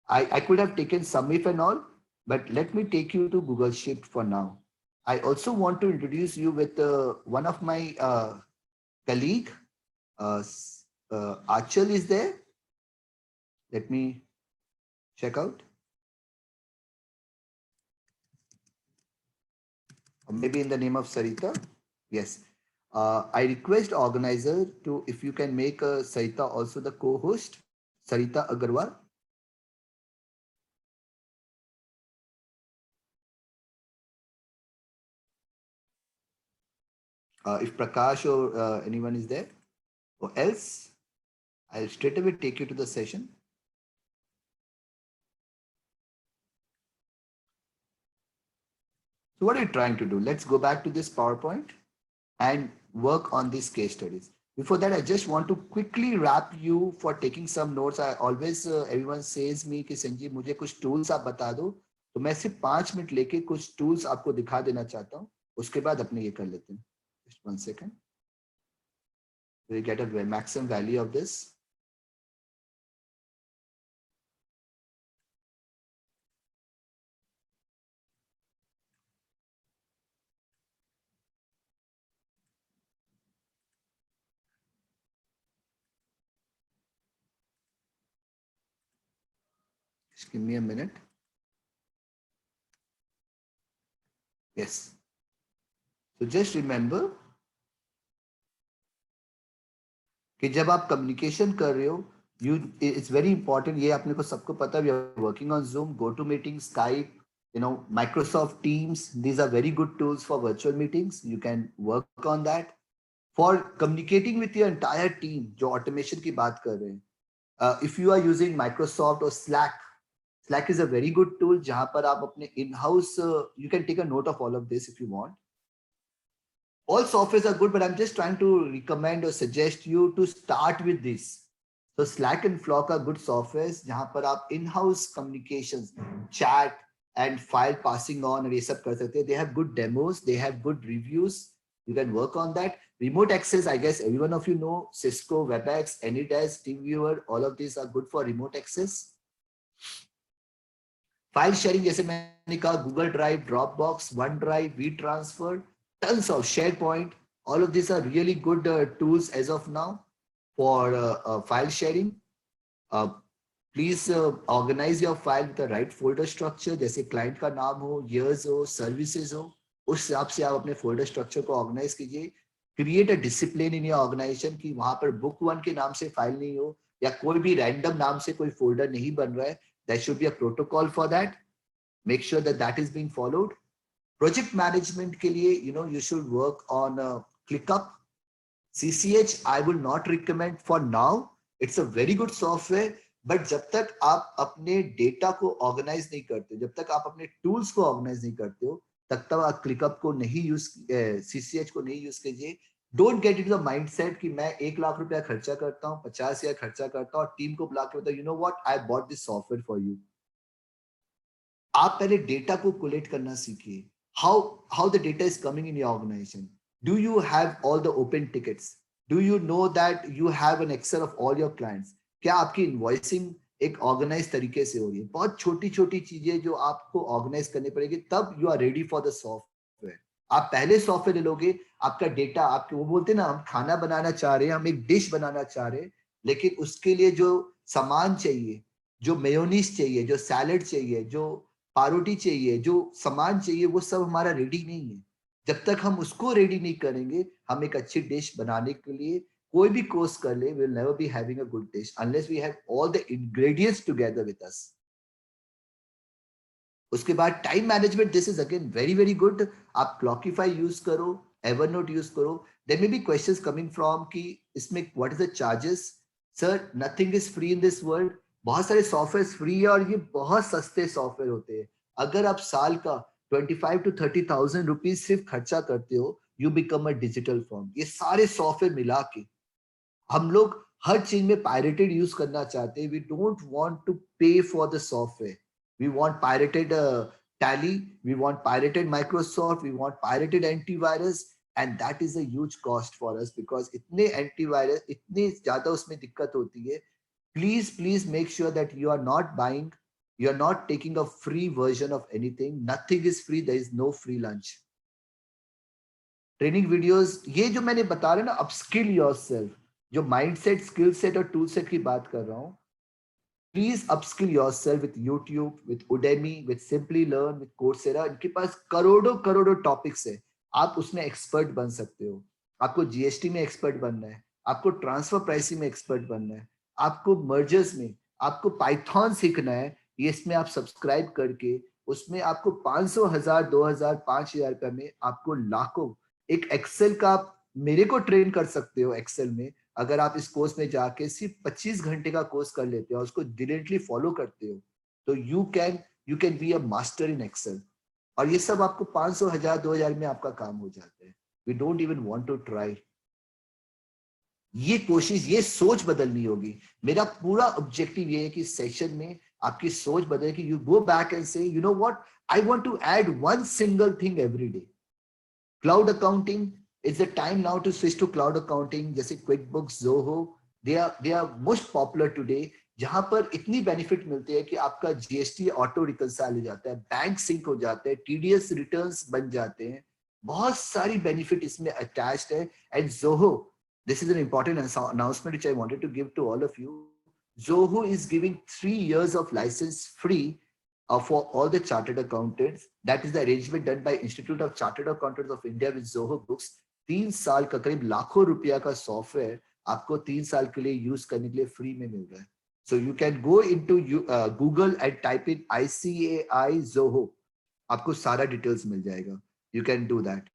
I could have taken some if and all, but let me take you to Google Sheet for now. I also want to introduce you with one of my colleague, Achal is there. Let me check out. Or maybe in the name of Sarita. Yes. I request organizer to, if you can make Sarita also the co-host, Sarita Agarwal. If Prakash or anyone is there, or else I'll straight away take you to the session. So what are you trying to do? Let's go back to this PowerPoint and work on these case studies. Before that, I just want to quickly wrap you for taking some notes. I always, everyone says me कि संजीव मुझे कुछ tools आप बता दो, तो मैं सिर्फ 5 minute लेके कुछ tools आपको दिखा देना चाहता हूँ. उसके बाद अपने ये कर लेते हैं. Just 1 second. We get a maximum value of this. Just give me a minute. Yes. So just remember कि जब आप communication कर रहे हो, it's very important. ये आपने को सबको पता है. We are working on Zoom, GoToMeeting, Skype, Microsoft Teams. These are very good tools for virtual meetings. You can work on that. For communicating with your entire team, जो automation की बात कर रहे हैं. If you are using Microsoft or Slack is a very good tool जहाँ पर आप अपने in-house, you can take a note of all of this if you want. All softwares are good, but I'm just trying to recommend or suggest you to start with this. So Slack and Flock are good softwares जहाँ पर आप in-house communications, chat and file passing on और ये सब कर सकते हैं. They have good demos, they have good reviews. You can work on that. Remote access, I guess every one of you know, Cisco, WebEx, AnyDesk, TeamViewer, all of these are good for remote access. File sharing, जैसे मैंने कहा, Google Drive, Dropbox, OneDrive, WeTransfer, tons of SharePoint. All of these are really good tools as of now for file sharing. Please organize your file with the right folder structure. जैसे client का नाम हो, years हो, services हो, उस हिसाब से आप अपने folder structure को organize कीजिए. Create a discipline in your organization कि वहाँ पर book 1 के नाम से file नहीं हो या कोई भी random नाम से कोई folder नहीं बन रहा है. There should be a protocol for that. Make sure that that is being followed. Project management के लिए you should work on ClickUp. CCH I will not recommend for now. It's a very good software, but जब तक आप अपने data को organise नहीं करते, जब तक आप अपने टूल्स को ऑर्गेनाइज नहीं करते हो, तब तक आप ClickUp को नहीं यूज, CCH को नहीं यूज कीजिए. Don't get into the mindset कि मैं 1 लाख रुपया खर्चा करता हूँ, 50,000 खर्चा करता हूँ और टीम को बुला के बताऊँ, you know what, I bought this software for you. आप पहले डेटा को कोलेक्ट करना सीखिए. How the data is coming in your organisation. Do you have all the open tickets? Do you know that you have an Excel of all your clients? क्या आपकी invoicing एक organise तरीके से हो रही है? बहुत छोटी छोटी चीजें जो आपको ऑर्गेनाइज करनी पड़ेगी, तब you are ready for the software. आप पहले सॉफ्टवेयर ले लोगे, आपका डेटा, आपके, वो बोलते हैं ना, हम खाना बनाना चाह रहे हैं, हम एक डिश बनाना चाह रहे हैं, लेकिन उसके लिए जो सामान चाहिए, जो मेयोनीज चाहिए, जो सैलड चाहिए, जो पारोटी चाहिए, जो सामान चाहिए, वो सब हमारा रेडी नहीं है. जब तक हम उसको रेडी नहीं करेंगे, हम एक अच्छी डिश बनाने के लिए कोई भी कोर्स कर ले, we'll never be having a good dish unless we have all the ingredients together with us. उसके बाद time management, this is again very very good. आप क्लॉकिफाई यूज करो, एवरनोट यूज करो. There may be questions coming from कि इसमें what is the charges. Sir, nothing is free in this world. बहुत सारे software free है और ये बहुत सस्ते सॉफ्टवेयर होते हैं. अगर आप साल का 25 to 30,000 रुपीज सिर्फ खर्चा करते हो, you become a digital form. ये सारे सॉफ्टवेयर मिला के हम लोग हर चीज में पायरेटेड यूज करना चाहते हैं. We don't want to pay for the software. We want pirated Tally, we want pirated Microsoft, we want pirated antivirus, and that is a huge cost for us because इतने antivirus, इतने ज्यादा उसमें दिक्कत होती है. Please make sure that you are not buying, you are not taking a free version of anything. Nothing is free. There is no free lunch. Training videos, ये जो मैंने बता रहा ना, अपस्किल योरसेल्फ, जो माइंडसेट, स्किल सेट और tool set की बात कर रहा हूँ, please upskill yourself with YouTube, with Udemy, with simply learn, with Coursera. इनके पास करोड़ों करोड़ों टॉपिक्स है. आप उसमें एक्सपर्ट बन सकते हो. आपको जीएसटी में एक्सपर्ट बनना है, आपको ट्रांसफर प्राइसिंग में एक्सपर्ट बनना है, आपको मर्जर्स में, आपको पाइथन सीखना है. ये इसमें आप सब्सक्राइब करके उसमें आपको 500, 1000, 2000, 5000 रुपए में आपको लाखों, एक एक्सेल का आप मेरे को ट्रेन कर सकते हो. एक्सेल में अगर आप इस कोर्स में जाके सिर्फ 25 घंटे का कोर्स कर लेते हो और उसको डिलीटली फॉलो करते हो, तो you can be a master in Excel. और ये सब आपको 500, 1000, 2000 में आपका काम हो जाता है. We don't even want to try. ये कोशिश, ये सोच बदलनी होगी. मेरा पूरा ऑब्जेक्टिव ये है कि सेशन में आपकी सोच बदले कि you go back and say, you know what, I want to add one single thing every day. Cloud accounting, it's the time now to switch to cloud accounting. जैसे QuickBooks, Zoho, they are most popular today, जहां पर इतनी benefit मिलती है कि आपका GST auto reconcile हो जाता है, बैंक सिंक हो जाते हैं, टीडीएस रिटर्न्स बन जाते हैं. बहुत सारी बेनिफिट इसमें अटैच्ड है. And Zoho, this is an important announcement which I wanted to give to all of you. Zoho is giving 3 years of license free for all the chartered accountants. That is the arrangement done by Institute of Chartered Accountants of India with Zoho Books. 3 साल का करीब लाखों रुपया का software आपको 3 साल के लिए यूज करने के लिए फ्री में मिल रहा है. सो you can go into Google and type in ICAI Zoho. आपको सारा डिटेल्स मिल जाएगा. You can do that.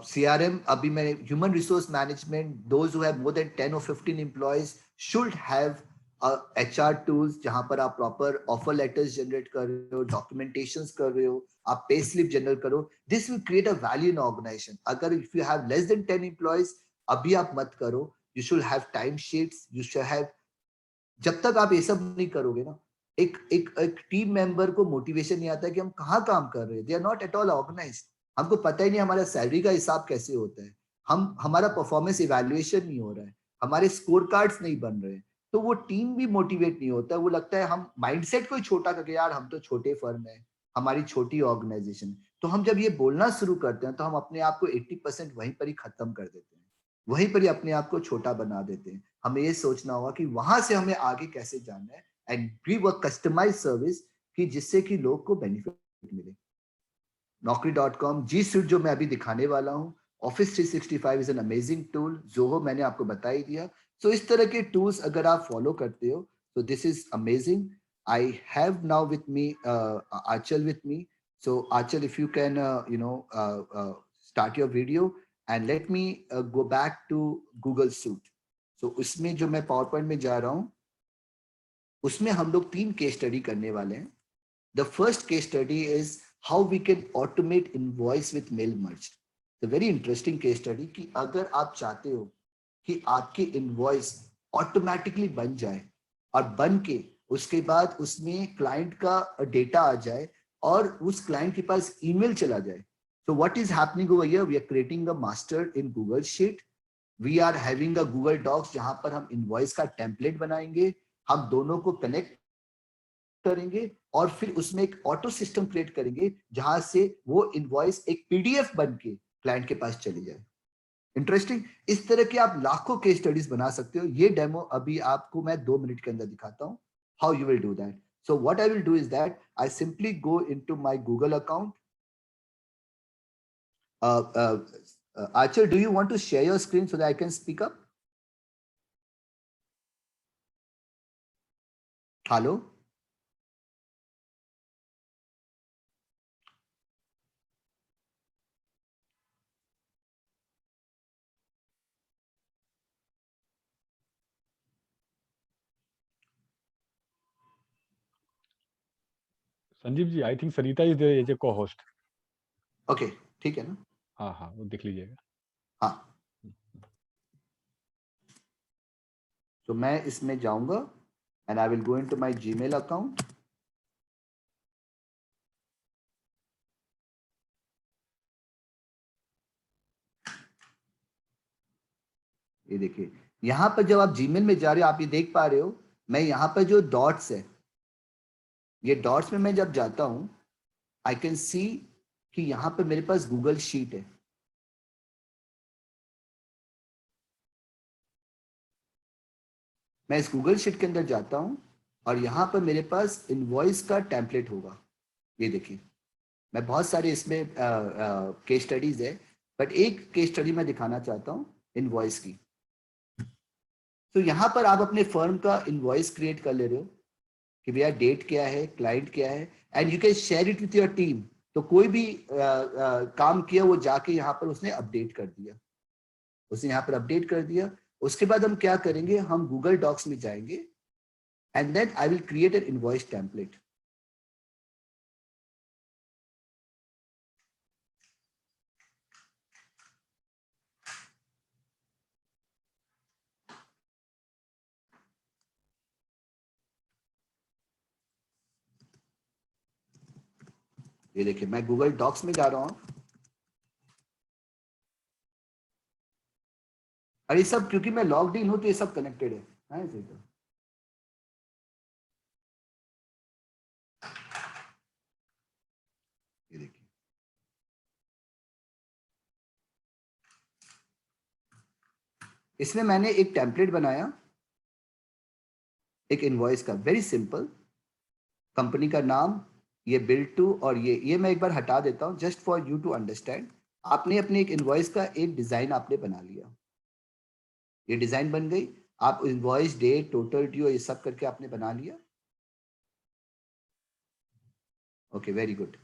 CRM, अभी मैंने human resource management, those who have more than 10 or 15 employees should have HR tools, जहां पर आप प्रॉपर ऑफर लेटर्स जनरेट कर रहे हो, डॉक्यूमेंटेशंस कर रहे हो, आप पे स्लिप जनरेट करो. This will create a value in organisation. अगर if you have less than 10 employees, अभी आप मत करो. You should have time sheets, you should have. जब तक आप ये सब नहीं करोगे ना, एक टीम मेंबर को मोटिवेशन नहीं आता है कि हम कहाँ काम कर रहे हैं. They are not at all organised. हमको पता ही नहीं हमारा सैलरी का हिसाब कैसे होता है, हमारा परफॉर्मेंस इवैल्यूएशन नहीं हो रहा है, हमारे स्कोर कार्ड्स नहीं बन रहे हैं. तो वो टीम भी मोटिवेट नहीं होता. वो लगता है हम माइंडसेट को ही छोटा करके, यार हम तो छोटे फर्म है, हमारी छोटी ऑर्गेनाइजेशन. तो हम जब ये बोलना शुरू करते हैं तो हम अपने आप को 80% वहीं पर ही खत्म कर देते हैं, वहीं पर ही अपने आप को छोटा बना देते हैं. हमें ये सोचना होगा कि वहां से हमें आगे कैसे जाना है and give a customised service कि जिससे कि लोग को बेनिफिट मिले. Naukri.com, G Suite जो मैं अभी दिखाने वाला हूँ, Office 365 is an amazing tool. Zoho मैंने आपको बता ही दिया. So इस तरह के टूल्स अगर आप फॉलो करते हो, so this is amazing. I have now with me Achal with me. So Achal, if you can, start your video and let me go back to Google Suite. So उसमें जो मैं PowerPoint में जा रहा हूँ, उसमें हम लोग 3 केस स्टडी करने वाले हैं. The first case study is how we can automate invoice with mail merge. The very interesting case study कि अगर आप चाहते हो कि आपकी invoice automatically बन जाए और बन के उसके बाद उसमें client का data आ जाए और उस client के पास email चला जाए. So what is happening over here? We are creating a master in Google Sheet. We are having a Google Docs जहां पर हम invoice का template बनाएंगे. हम दोनों को connect करेंगे और फिर उसमें एक ऑटो सिस्टम क्रिएट करेंगे जहां से वो इनवॉइस एक पीडीएफ बन के क्लाइंट के पास चली जाए. इंटरेस्टिंग. इस तरह के आप लाखों केस स्टडीज बना सकते हो. ये डेमो अभी आपको मैं 2 मिनट के अंदर दिखाता हूं how you will do that. So what I will do is that I simply go into my Google account. Achal, do you want to share your screen so that I can speak up? Hello? Sanjeev ji, I think Sarita is there as a cohost. Okay, ठीक है ना? हाँ हाँ, वो देख लीजिएगा. हाँ. तो मैं इसमें जाऊंगा and I will go into my Gmail account. ये देखिए, यहां पर जब आप Gmail में जा रहे हो, आप ये देख पा रहे हो, मैं यहां पर जो डॉट्स है, ये डॉट्स में मैं जब जाता हूं, आई कैन सी कि यहां पर मेरे पास गूगल शीट है. मैं इस गूगल शीट के अंदर जाता हूं और यहां पर मेरे पास इनवॉइस का टेम्पलेट होगा. ये देखिए, मैं बहुत सारे इसमें केस स्टडीज है, बट एक केस स्टडी मैं दिखाना चाहता हूं इनवॉइस की. तो यहां पर आप अपने फर्म का इनवॉइस क्रिएट कर ले रहे हो कि भैया डेट क्या है, क्लाइंट क्या है, and you can share it with your team. तो कोई भी काम किया वो जाके यहाँ पर उसने अपडेट कर दिया, उसने यहाँ पर अपडेट कर दिया. उसके बाद हम क्या करेंगे, हम गूगल डॉक्स में जाएंगे and then I will create an invoice template. ये देखिए, मैं गूगल डॉक्स में जा रहा हूं और ये सब क्योंकि मैं लॉग्ड इन हूं तो ये सब कनेक्टेड है सही. तो ये देखिए, इसमें मैंने एक टेम्पलेट बनाया एक इनवॉइस का, वेरी सिंपल. कंपनी का नाम, ये बिल टू, और ये मैं एक बार हटा देता हूं just for you to understand. आपने अपने एक इनवॉइस का एक डिजाइन आपने बना लिया, ये डिजाइन बन गई. आप इनवॉइस, डेट, टोटल ड्यू, ये सब करके आपने बना लिया. Okay, very good.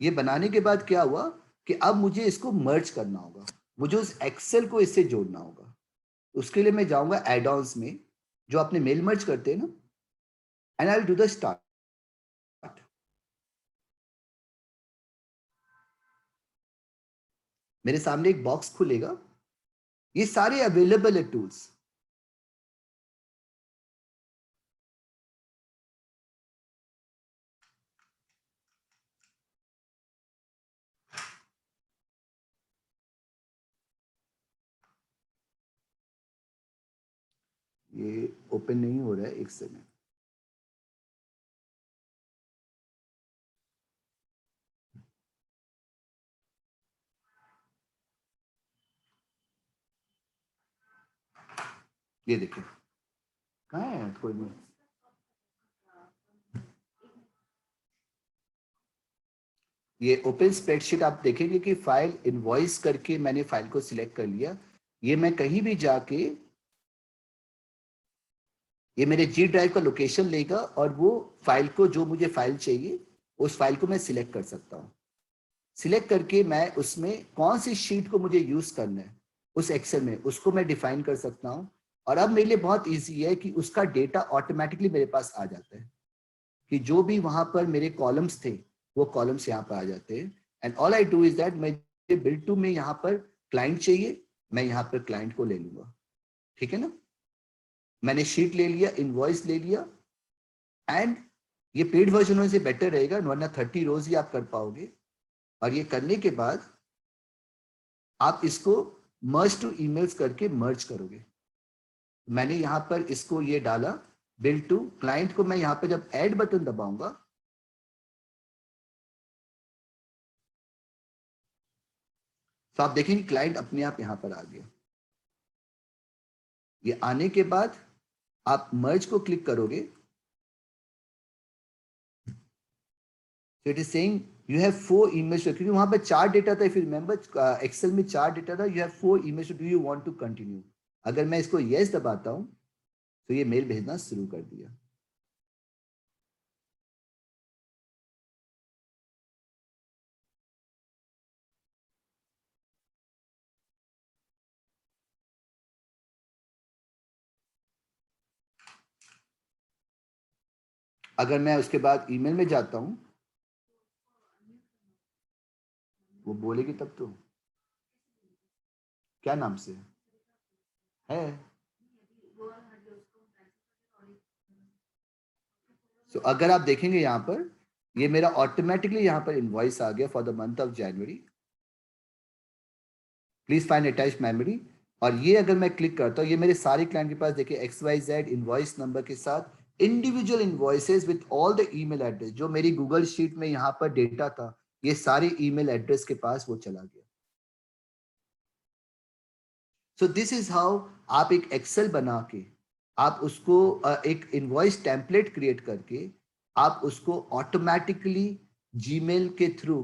ये बनाने के बाद क्या हुआ कि अब मुझे इसको मर्ज करना होगा, मुझे उस एक्सेल को इससे जोड़ना होगा. उसके लिए मैं जाऊंगा एड ऑन्स में, जो आपने मेल मर्ज करते हैं ना, and I will do the start. मेरे सामने एक बॉक्स खुलेगा, ये सारे अवेलेबल है टूल्स. ये ओपन नहीं हो रहा है, एक सेकंड. ये देखिए, कहाँ है, कोई नहीं. ये ओपन स्प्रेडशीट आप देखेंगे कि फाइल इनवॉइस करके मैंने फाइल को सिलेक्ट कर लिया. ये मैं कहीं भी जाके ये मेरे जी ड्राइव का लोकेशन लेगा और वो फाइल को, जो मुझे फाइल चाहिए उस फाइल को मैं सिलेक्ट कर सकता हूँ। सिलेक्ट करके मैं उसमें कौन सी शीट को मुझे यूज करना है उस एक्सेल में, उसको मैं डिफाइन कर सकता हूँ। और अब मेरे लिए बहुत इजी है कि उसका डेटा ऑटोमेटिकली मेरे पास आ जाता है, कि जो भी वहां पर मेरे कॉलम्स थे वो कॉलम्स यहाँ पर आ जाते हैं। And all I do is that, मैं बिल्ड टू में यहाँ पर क्लाइंट चाहिए, मैं यहाँ पर क्लाइंट को ले लूंगा। ठीक है ना, मैंने शीट ले लिया, इनवॉइस ले लिया, एंड ये पेड वर्जन से बेटर रहेगा, वरना 30 रोज ही आप कर पाओगे। और ये करने के बाद आप इसको मर्ज टू ईमेल्स करके मर्ज करोगे। मैंने यहां पर इसको ये डाला बिल्ड टू क्लाइंट को, मैं यहां पर जब ऐड बटन दबाऊंगा तो आप देखेंगे क्लाइंट अपने आप यहां पर आ गया। ये आने के बाद आप मर्ज को क्लिक करोगे, so it is saying you have 4 emails, क्योंकि वहां पर 4 डेटा था, if you remember एक्सेल में 4 डेटा था, you have 4 emails, do you want to continue? अगर मैं इसको yes दबाता हूं तो ये मेल भेजना शुरू कर दिया। अगर मैं उसके बाद ईमेल में जाता हूं, वो बोलेगी तब तो, क्या नाम से है। तो अगर आप देखेंगे यहां पर ये मेरा ऑटोमेटिकली यहां पर इनवॉइस आ गया for the month of January, please find attached memory. और ये अगर मैं क्लिक करता हूं, ये मेरे सारे क्लाइंट के पास देखिए XYZ इनवॉइस नंबर के साथ individual invoices with all the email address, जो मेरी गूगल शीट में यहां पर डेटा था, ये सारे ईमेल एड्रेस के पास वो चला गया। सो दिस इज हाउ आप एक एक्सेल बना के आप उसको एक इनवॉइस टेम्पलेट क्रिएट करके आप उसको ऑटोमेटिकली जीमेल के थ्रू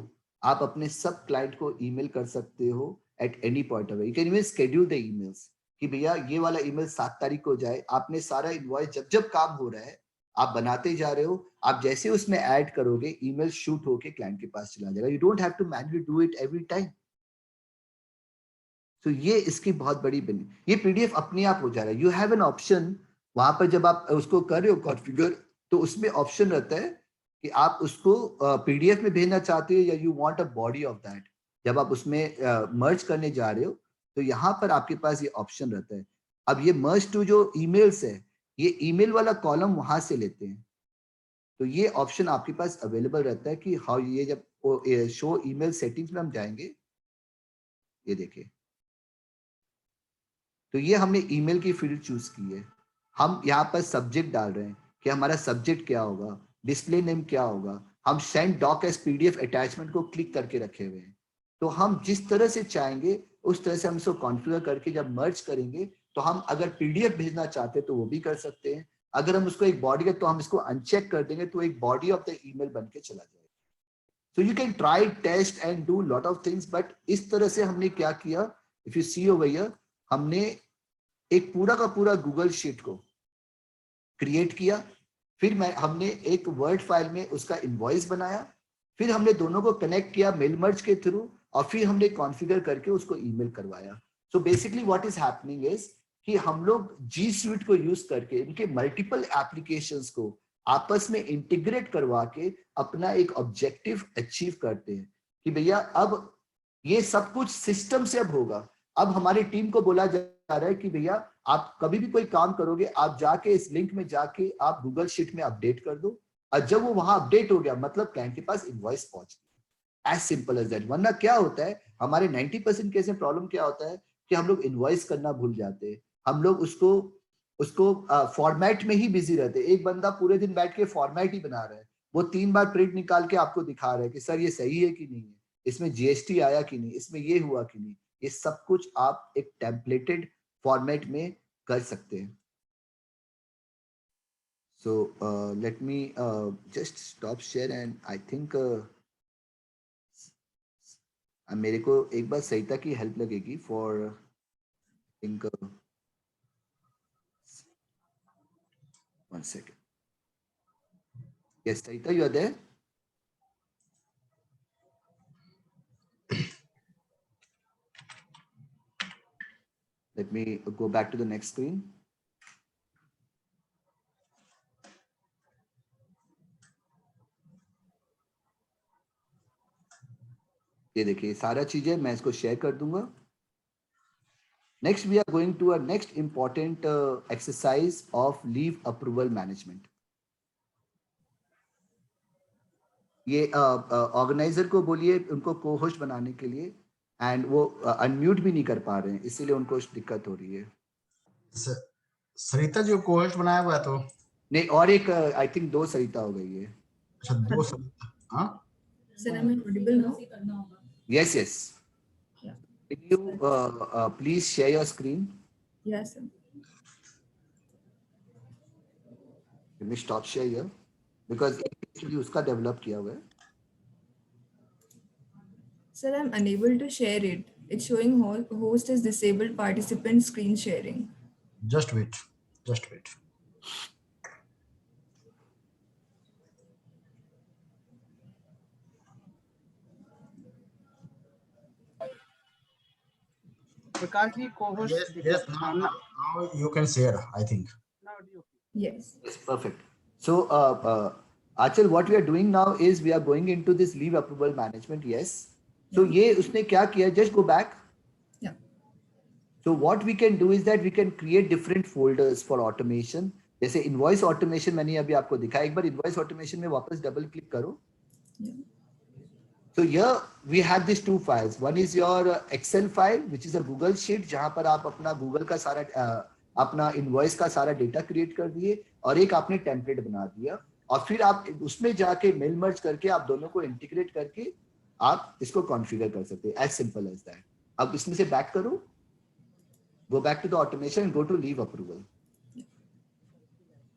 आप अपने सब क्लाइंट को ईमेल कर सकते हो at any point of. You can even schedule the emails कि भैया ये वाला ईमेल 7 तारीख को जाए। आपने सारा इनवॉइस जब जब काम हो रहा है आप बनाते जा रहे हो, आप जैसे उसमें ऐड करोगे ईमेल शूट होके क्लाइंट के पास चला जाएगा। You don't have to manually do it every time. तो ये इसकी बहुत बड़ी ये पीडीएफ अपने आप हो जा रहा है। यू हैव एन ऑप्शन वहां पर, जब आप उसको कर रहे हो कॉन्फ़िगर, तो उसमें ऑप्शन रहता है कि आप उसको पीडीएफ में भेजना चाहते हो या you want a body of that. जब आप उसमें मर्ज करने जा रहे हो तो यहाँ पर आपके पास ये ऑप्शन रहता है। अब ये मर्ज टू जो ईमेल्स है, ये ईमेल वाला कॉलम वहां से लेते हैं, तो ये ऑप्शन आपके पास अवेलेबल रहता है कि हाउ ये जब शो ईमेल सेटिंग्स में हम जाएंगे, ये देखिए, तो ये हमने ईमेल की फील्ड चूज की है। हम यहाँ पर सब्जेक्ट डाल रहे हैं कि हमारा सब्जेक्ट क्या होगा, डिस्प्ले नेम क्या होगा। हम send doc as PDF attachment को क्लिक करके रखे हुए हैं। तो हम जिस तरह से चाहेंगे उस तरह से हम इसको कॉन्फ़िगर करके जब मर्ज करेंगे तो हम अगर पीडीएफ भेजना चाहते हैं तो वो भी कर सकते हैं। अगर हम उसको एक बॉडी है तो हम इसको अनचेक कर देंगे तो एक बॉडी ऑफ द ईमेल बन के चला जाएगा। So you can try test and do lot of things, but इस तरह से हमने क्या किया, if you see over here, हमने एक पूरा का पूरा गूगल शीट को क्रिएट किया, फिर हमने एक वर्ड फाइल में उसका इनवॉइस बनाया, फिर हमने दोनों को कनेक्ट किया मेल मर्ज के थ्रू, और फिर हमने कॉन्फ़िगर करके उसको ईमेल करवाया। So basically what is happening is कि हम लोग जी स्वीट को यूज करके इनके मल्टीपल एप्लीकेशंस को आपस में इंटीग्रेट करवा के अपना एक ऑब्जेक्टिव अचीव करते हैं कि भैया अब ये सब कुछ सिस्टम से अब होगा। अब हमारी टीम को बोला जा रहा है कि भैया आप कभी भी कोई काम करोगे आप जाके इस लिंक में जाके आप गूगल शीट में अपडेट कर दो, और जब वो वहां अपडेट हो गया मतलब क्लाइंट के पास इनवॉइस पहुंच गया। As simple as that. वरना क्या होता है, हमारे 90% केस में प्रॉब्लम क्या होता है कि हम लोग इनवॉइस करना भूल जाते हैं। हम लोग उसको फॉर्मेट में ही बिजी रहते हैं। एक बंदा पूरे दिन बैठ के फॉर्मेट ही बना रहा है, वो 3 बार प्रिंट निकाल के आपको दिखा रहा है कि सर ये सही है कि नहीं है, इसमें जीएसटी आया कि नहीं, इसमें ये हुआ कि नहीं। ये सब कुछ आप एक टेम्पलेटेड फॉर्मेट में कर सकते हैं। So let me just stop share and I think मेरे को एक बार सरिता की हेल्प लगेगी for think 1 second. Yes, Sarita, you are there? Let me go back to the next screen. ये देखिए सारा चीजें मैं इसको शेयर कर दूंगा. Next, we are going to a next important exercise of leave approval management. ये ऑर्गेनाइजर को बोलिए उनको को होस्ट बनाने के लिए, एंड वो अनम्यूट भी नहीं कर पा रहे हैं, इसीलिए उनको दिक्कत हो रही है. सरिता जी को होस्ट बनाया हुआ है तो नहीं, और एक आई थिंक 2 सरिता हो गई है. अच्छा 2 सरिता. हाँ Sir, am I audible now? Yes, yes. Yeah. Can you please share your screen? Yes, sir. Let me stop share here because actually उसका डेवलप किया हुआ है. Sir, I'm unable to share it. It's showing host is disabled participant screen sharing. just wait. Prakash ji, co-host. Yes, now you can share, I think. Yes. Yes, perfect. So, Achal, what we are doing now is we are going into this leave approval management. Yes. So, ये उसने क्या किया? Just go back. Yeah. So, what we can do is that we can create different folders for automation. जैसे invoice automation मैंने अभी आपको दिखाया. एक बार invoice automation में वापस double click करो. Yeah. So here we have these 2 files. One is your Excel file, which is a Google sheet, जहाँ पर आप अपना Google का सारा अपना इनवॉइस का सारा डेटा क्रिएट कर दिए, और एक आपने टेम्पलेट बना दिया, और फिर आप उसमें जाके मेल मर्ज करके आप दोनों को इंटीग्रेट करके आप इसको कॉन्फ़िगर कर सकते हैं. As simple as that. अब इसमें से बैक करो, go back to the automation and go to leave approval.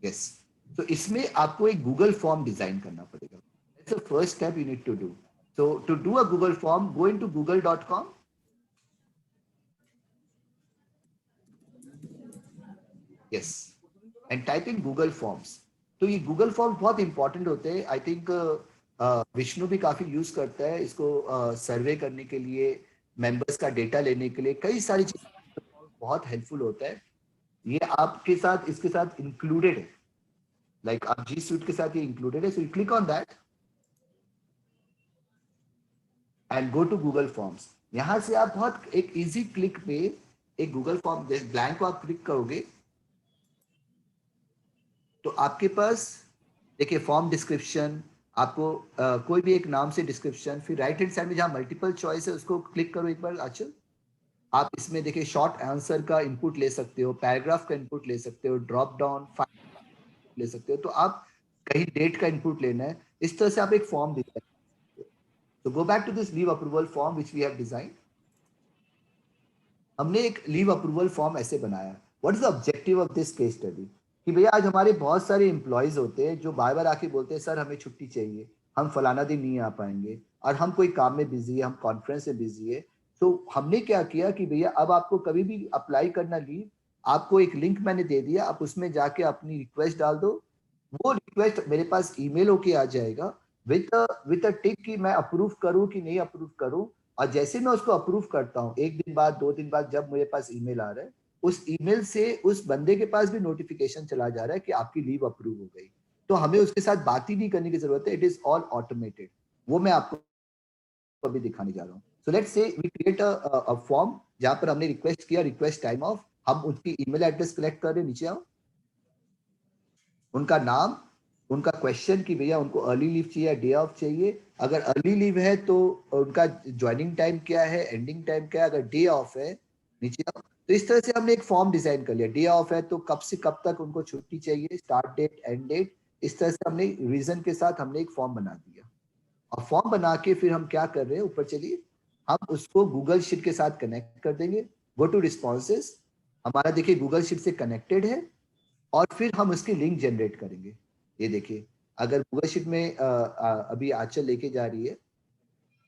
Yes. तो इसमें आपको एक गूगल फॉर्म डिजाइन करना पड़ेगा. That's the first step you need to do. So to do a Google form, go into google.com. Yes. And type in Google Forms. तो ये Google Forms बहुत important होते हैं. I think विष्णु भी काफी use करता है इसको सर्वे करने के लिए, मेंबर्स का डेटा लेने के लिए, कई सारी चीजें बहुत हेल्पफुल होता है. ये आपके साथ इसके साथ इंक्लूडेड है. लाइक आप जी सूट के साथ ये इंक्लूडेड है. So you click on that and go to Google Forms. यहाँ से आप बहुत एक इजी क्लिक पे एक गूगल फॉर्म ब्लैंक को आप क्लिक करोगे तो आपके पास देखिए फॉर्म डिस्क्रिप्शन, आपको कोई भी एक नाम से डिस्क्रिप्शन, फिर राइट हैंड साइड में जहाँ मल्टीपल चॉइस है उसको क्लिक करो एक बार. आचल, आप इसमें देखिए शॉर्ट आंसर का इनपुट ले सकते हो, पैराग्राफ का इनपुट ले सकते हो, ड्रॉप डाउन ले सकते हो. तो आप कहीं डेट का इनपुट लेना है, इस तरह से आप एक फॉर्म दे सकते हो. So go back to this leave approval form which we have designed. हमने एक लीव अप्रूवल फॉर्म ऐसे बनाया. What is the objective of this case study? कि भैया आज हमारे बहुत सारे एम्प्लॉयज होते हैं जो बार बार आके बोलते हैं सर हमें छुट्टी चाहिए, हम फलाना दिन नहीं आ पाएंगे, और हम कोई काम में बिजी है, हम कॉन्फ्रेंस में बिजी है. तो हमने क्या किया कि भैया अब आपको कभी भी अप्लाई करना लीव, आपको एक लिंक मैंने दे दिया, आप उसमें जाके अपनी रिक्वेस्ट डाल दो. वो रिक्वेस्ट मेरे पास ईमेल होके आ जाएगा with a टिक कि मैं अप्रूव करूं कि नहीं अप्रूव करूं. और जैसे मैं उसको अप्रूव करता हूं, 1 दिन बाद 2 दिन बाद जब मेरे पास ईमेल आ रहा है, उस ईमेल से उस बंदे के पास भी नोटिफिकेशन चला जा रहा है कि आपकी लीव अप्रूव हो गई. तो हमें उसके साथ बात ही नहीं करने की जरूरत है. It is all automated. वो मैं आपको अभी दिखाने जा रहा हूँ. So let's say we create a form जहां पर हमने रिक्वेस्ट किया, रिक्वेस्ट टाइम ऑफ, हम उनकी ईमेल एड्रेस कलेक्ट कर रहे हैं. नीचे आओ, उनका नाम, उनका क्वेश्चन कि भैया उनको अर्ली लीव चाहिए या डे ऑफ चाहिए. अगर अर्ली लीव है तो उनका ज्वाइनिंग टाइम क्या है, एंडिंग टाइम क्या है. अगर डे ऑफ है, नीचे आओ. तो इस तरह से हमने एक फॉर्म डिजाइन कर लिया. डे ऑफ है तो कब से कब तक उनको छुट्टी चाहिए, स्टार्ट डेट, एंड डेट. इस तरह से हमने रीजन के साथ हमने एक फॉर्म बना दिया. और फॉर्म बना के फिर हम क्या कर रहे हैं, ऊपर चलिए, हम उसको गूगल शीट के साथ कनेक्ट कर देंगे. गो टू रिस्पॉन्सेस, हमारा देखिए गूगल शीट से कनेक्टेड है, और फिर हम उसकी लिंक जनरेट करेंगे. ये देखिए, अगर गूगल शीट में अभी आंचल लेके जा रही है,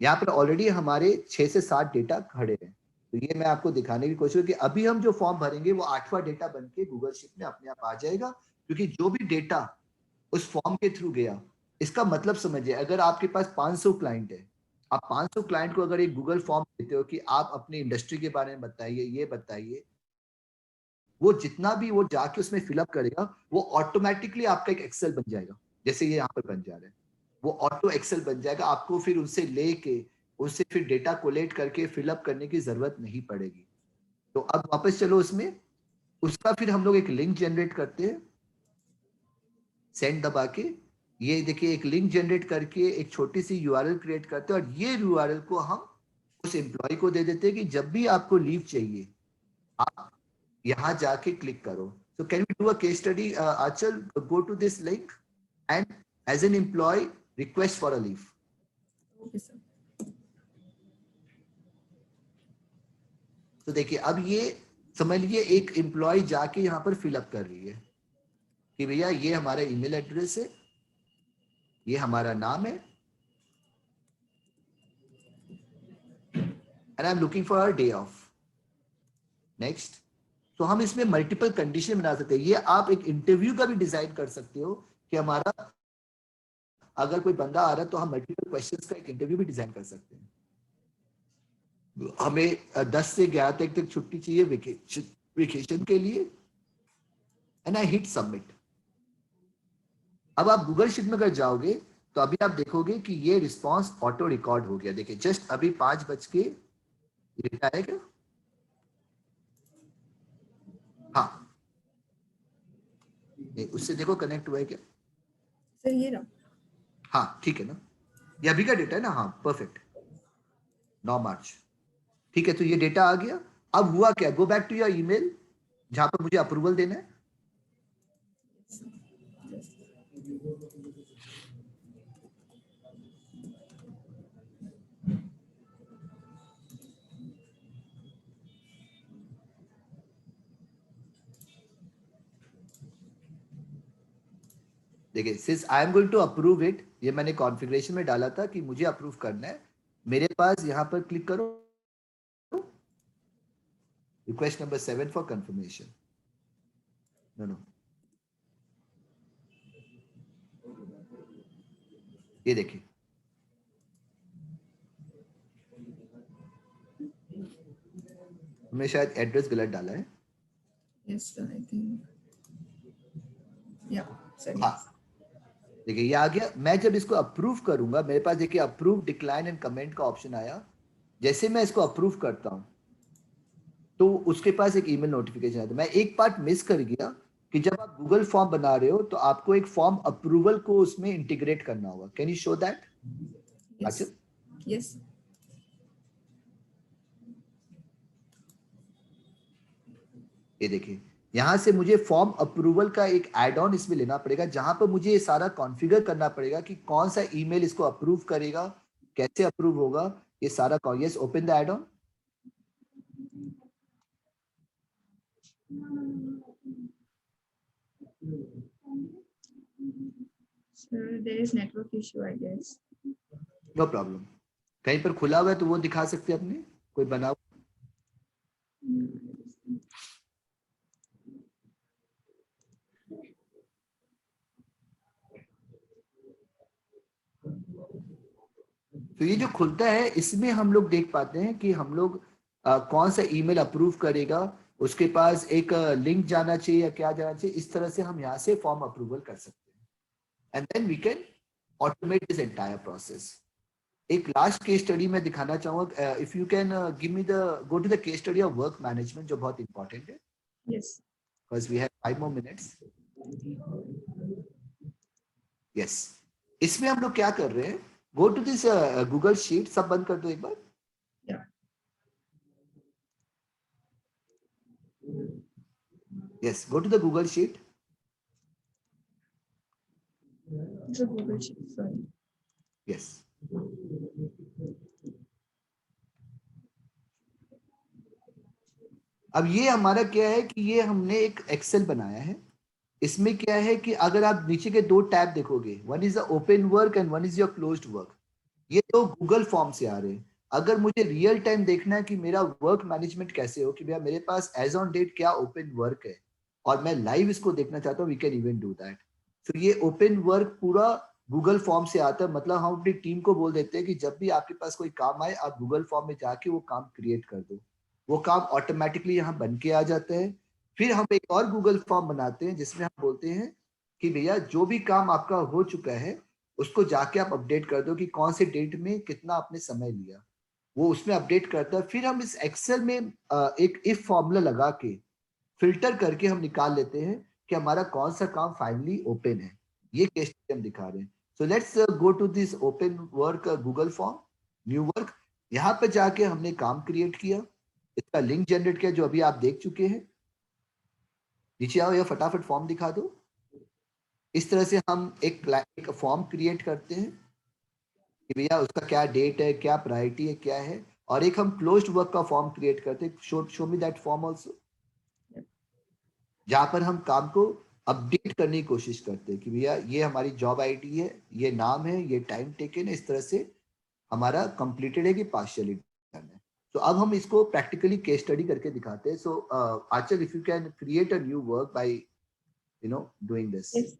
यहाँ पर ऑलरेडी हमारे 6 से 7 डेटा खड़े हैं. तो ये मैं आपको दिखाने की कोशिश कि अभी हम जो फॉर्म भरेंगे वो 8वां डेटा बन के गूगल शीट में अपने आप आ जाएगा. क्योंकि जो भी डेटा उस फॉर्म के थ्रू गया, इसका मतलब समझिए, अगर आपके पास 500 क्लाइंट है, आप 500 क्लाइंट को अगर एक गूगल फॉर्म देते हो कि आप अपनी इंडस्ट्री के बारे में बताइए, ये बताइए, वो जितना भी वो जाके उसमें फिलअप करेगा वो ऑटोमेटिकली आपका एक एक्सेल बन जाएगा, जैसे ये यहाँ पर बन जा रहा है, वो ऑटो एक्सेल बन जाएगा। आपको फिर उनसे लेके उससे फिर डेटा कोलेक्ट करके फिलअप करने की जरूरत नहीं पड़ेगी। तो अब वापस चलो उसमें, उसका फिर हम लोग एक लिंक जनरेट करते हैं, सेंड दबा के। ये देखिए एक लिंक जनरेट करके एक छोटी सी यूआरएल क्रिएट करते हैं और ये यूआरएल को हम उस एम्प्लॉय को दे देते हैं कि जब भी आपको लीव चाहिए आप यहाँ जाके क्लिक करो। So can we do a case study? Achal, go to this link and as an employee request for a leave. Okay, sir. तो देखिए अब ये समझ लीजिए एक एम्प्लॉय जाके यहाँ पर फिलअप कर रही है कि भैया ये हमारा ईमेल एड्रेस है, ये हमारा नाम है, and I'm looking for a day off. Next. तो हम इसमें मल्टीपल कंडीशन बना सकते हैं। ये आप एक इंटरव्यू का भी डिजाइन कर सकते हो कि हमारा अगर कोई बंदा आ रहा है तो हम मल्टीपल क्वेश्चंस का एक इंटरव्यू भी डिजाइन कर सकते हैं। हमें 10 से 11 तक छुट्टी चाहिए वेकेशन के लिए, एंड आई हिट सबमिट। अब आप गूगल शीट में अगर जाओगे तो अभी आप देखोगे कि ये रिस्पॉन्स ऑटो रिकॉर्ड हो गया। देखिए जस्ट अभी 5 बज के डेटा आएगा। हाँ नहीं, उससे देखो कनेक्ट हुआ है क्या? सर ये रहा। हाँ ठीक है ना, ये अभी का डेटा है ना। हाँ परफेक्ट, 9 मार्च। ठीक है, तो ये डेटा आ गया। अब हुआ क्या, go back to your email जहां पर मुझे अप्रूवल देना है। देखिए since I am going to approve it, ये मैंने कॉन्फ़िगरेशन में डाला था कि मुझे अप्रूव करना है। मेरे पास यहां पर क्लिक करो, request number 7 for confirmation. No ये देखिए मैं शायद एड्रेस गलत डाला है। Yes, sir, I think. Yeah, sir. हाँ देखिए ये आ गया। मैं जब इसको अप्रूव करूंगा, मेरे पास देखिए अप्रूव, डिक्लाइन एंड कमेंट का ऑप्शन आया। जैसे मैं इसको अप्रूव करता हूं तो उसके पास एक ईमेल नोटिफिकेशन आता है। मैं एक पार्ट मिस कर गया कि जब आप गूगल फॉर्म बना रहे हो तो आपको एक फॉर्म अप्रूवल को उसमें इंटीग्रेट करना होगा। Can you show that? Yes. Yes. ये देखिए यहां से मुझे फॉर्म अप्रूवल का एक एड ऑन इसमें लेना पड़ेगा, जहां पर मुझे ये सारा कॉन्फ़िगर करना पड़ेगा कि कौन सा ईमेल इसको अप्रूव करेगा, कैसे अप्रूव होगा, ये सारा। Yes, open the add on. Sir, there is network issue, I guess. No problem. कहीं पर खुला हुआ है तो वो दिखा सकते हैं अपने, कोई बना हुआ। तो ये जो खुलता है इसमें हम लोग देख पाते हैं कि हम लोग कौन सा ईमेल अप्रूव करेगा, उसके पास एक लिंक जाना चाहिए या क्या जाना चाहिए। इस तरह से हम यहाँ से फॉर्म अप्रूवल कर सकते हैं, and then we can automate this entire process. एक लास्ट केस स्टडी में दिखाना चाहूंगा, if you can give me the go to the case study of work management, जो बहुत इंपॉर्टेंट है। Yes. Because we have 5 more minutes. Yes, इसमें हम लोग क्या कर रहे हैं, go to this Google Sheet. सब बंद कर दो एक बार। Yeah. Yes, go to the Google sheet. It's a Google sheet. Sorry. Yes. अब ये हमारा क्या है कि ये हमने एक एक्सेल बनाया है। इसमें क्या है कि अगर आप नीचे के 2 टैब देखोगे, one is the open work and one is your closed work. ये तो गूगल फॉर्म से आ रहे हैं। अगर मुझे रियल टाइम देखना है कि मेरा वर्क मैनेजमेंट कैसे हो, कि भैया मेरे पास एज ऑन डेट क्या ओपन वर्क है और मैं लाइव इसको देखना चाहता हूँ, we can even do that. तो ये ओपन वर्क पूरा गूगल फॉर्म से आता है। मतलब हम अपनी टीम को बोल देते हैं कि जब भी आपके पास कोई काम आए आप गूगल फॉर्म में जाके वो काम क्रिएट कर दो। वो काम ऑटोमेटिकली यहाँ बन के आ जाता है। फिर हम एक और गूगल फॉर्म बनाते हैं जिसमें हम बोलते हैं कि भैया जो भी काम आपका हो चुका है उसको जाके आप अपडेट कर दो कि कौन से डेट में कितना आपने समय लिया, वो उसमें अपडेट करता है। फिर हम इस एक्सेल में एक इफ फॉर्मूला लगा के फिल्टर करके हम निकाल लेते हैं कि हमारा कौन सा काम फाइनली ओपन है। ये केस स्टडी हम दिखा रहे हैं। So let's go to this open work Google Form, new work. यहाँ पे जाके हमने काम क्रिएट किया, इसका लिंक जनरेट किया जो अभी आप देख चुके हैं। नीचे आओ, या फटाफट फॉर्म दिखा दो। इस तरह से हम एक फॉर्म क्रिएट करते हैं कि भैया उसका क्या डेट है, क्या प्रायोरिटी है, क्या है। और एक हम क्लोज्ड वर्क का फॉर्म क्रिएट करते हैं, show me that form also, जहां पर हम काम को अपडेट करने की कोशिश करते हैं कि भैया ये हमारी जॉब आईडी है, ये नाम है, ये टाइम टेकन है, इस तरह से हमारा कंप्लीटेड है कि पार्शियली डन है। तो अब हम इसको प्रैक्टिकली केस स्टडी करके दिखाते हैं। So Achal, if you can create a new work by doing this. Yes.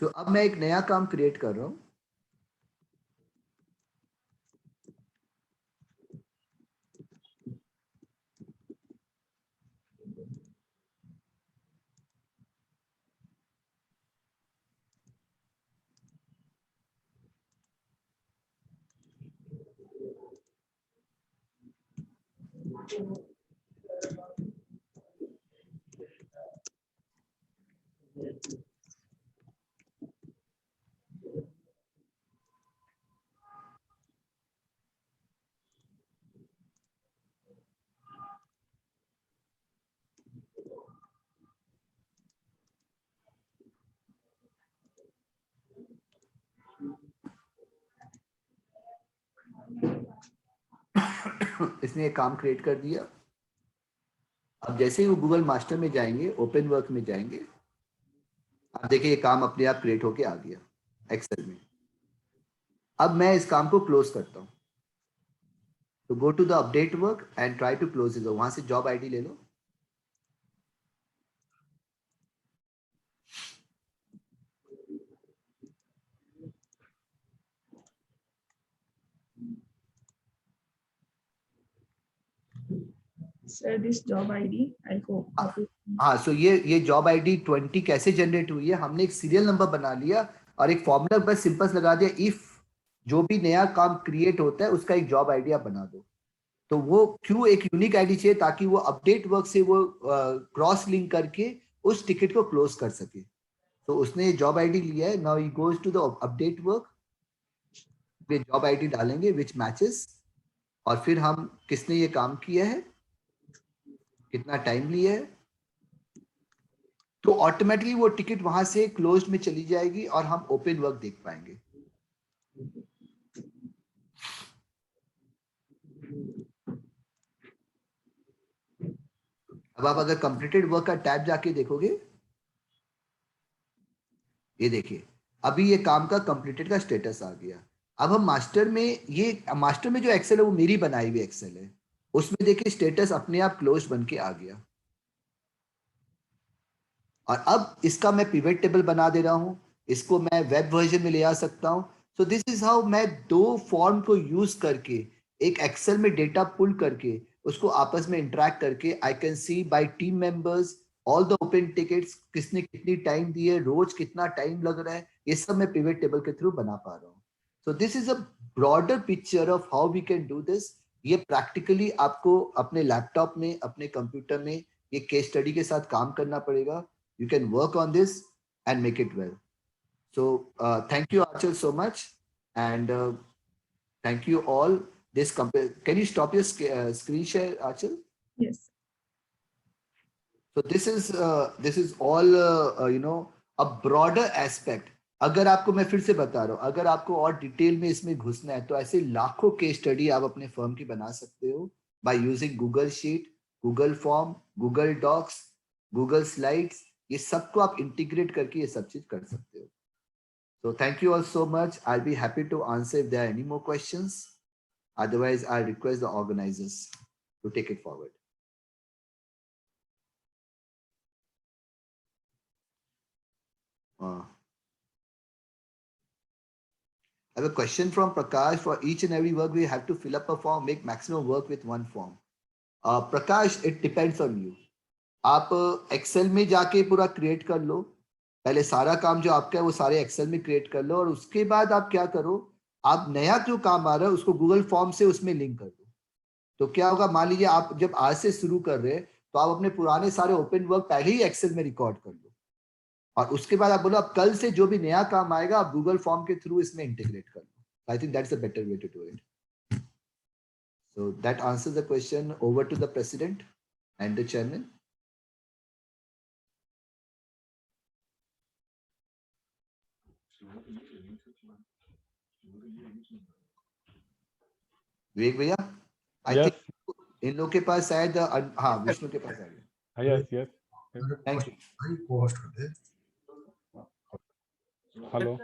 तो अब मैं एक नया काम क्रिएट कर रहा हूं। इसने एक काम क्रिएट कर दिया। अब जैसे ही वो गूगल मास्टर में जाएंगे, ओपन वर्क में जाएंगे, अब देखिए ये काम अपने आप क्रिएट होके आ गया एक्सेल में। अब मैं इस काम को क्लोज करता हूं। तो go to the update work and try to close it. वहां से जॉब आईडी ले लो। Sir, this job ID, I'll go copy. हाँ, सो ये जॉब आईडी 20 कैसे जनरेट हुई है, हमने एक सीरियल नंबर बना लिया और एक फॉर्मूला बस सिंपल लगा दिया, इफ जो भी नया काम क्रिएट होता है उसका एक जॉब आईडी आप बना दो। तो वो क्यों एक यूनिक आईडी चाहिए, ताकि वो अपडेट वर्क से वो क्रॉस लिंक करके उस टिकट को क्लोज कर सके। तो उसने ये जॉब आईडी लिया है। Now he goes to the update work, वे जॉब आईडी डालेंगे विच मैचेस, और फिर हम किसने ये काम किया है, कितना टाइम लिया है, तो ऑटोमेटिकली वो टिकट वहां से क्लोज्ड में चली जाएगी और हम ओपन वर्क देख पाएंगे। अब आप अगर कंप्लीटेड वर्क का टैब जाके देखोगे, ये देखिए अभी ये काम का कंप्लीटेड का स्टेटस आ गया। अब हम मास्टर में, ये मास्टर में जो एक्सेल है वो मेरी बनाई हुई एक्सेल है, उसमें देखिए स्टेटस अपने आप क्लोज बन के आ गया। और अब इसका मैं पिवट टेबल बना दे रहा हूं, इसको मैं वेब वर्जन में ले आ सकता हूं। सो दिस इज हाउ मैं दो फॉर्म को यूज करके एक एक्सेल में डेटा पुल करके उसको आपस में इंटरेक्ट करके I can see bye team members all the open tickets, किसने कितनी टाइम दी है, रोज कितना टाइम लग रहा है, ये सब मैं पिवट टेबल के थ्रू बना पा रहा हूँ। So this is a broader picture of how we can do this. ये प्रैक्टिकली आपको अपने लैपटॉप में, अपने कंप्यूटर में ये केस स्टडी के साथ काम करना पड़ेगा। You can work on this and make it well. So thank you, Achal, so much, and thank you all. Can you stop your screen share, Achal? Yes. So this is all a broader aspect. अगर आपको, मैं फिर से बता रहा हूँ, अगर आपको और डिटेल में इसमें घुसना है तो ऐसे लाखों केस स्टडी आप अपने फर्म की बना सकते हो by using Google Sheet, Google Form, Google Docs, Google Slides. ये सबको आप इंटीग्रेट करके ये सब चीज कर सकते हो। So thank you all so much. I'll be happy to answer if there are any more questions. Otherwise, I'll request the organizers to take it forward. I have a question from Prakash. For each and every work, we have to fill up a form, make maximum work with one form. Prakash, it depends on you. आप Excel में जाके पूरा create कर लो, पहले सारा काम जो आपका है वो सारे एक्सेल में क्रिएट कर लो, और उसके बाद आप क्या करो, आप नया जो काम आ रहा है उसको गूगल फॉर्म से उसमें लिंक कर दो। तो क्या होगा, मान लीजिए आप जब आज से शुरू कर रहे हैं तो आप अपने पुराने सारे ओपन वर्क पहले ही एक्सेल में रिकॉर्ड कर लो, और उसके बाद आप बोलो अब कल से जो भी नया काम आएगा आप गूगल फॉर्म के थ्रू इसमें इंटीग्रेट कर लो। I think that's a better way to do it. So that answers the question. Over to the president and the chairman. विवेक भैया, I Yes. think इन लोग के पास शायद हाँ विष्णु के पास आएगा. Yes, yes. Thank you. भाई co-host कर दे. Hello.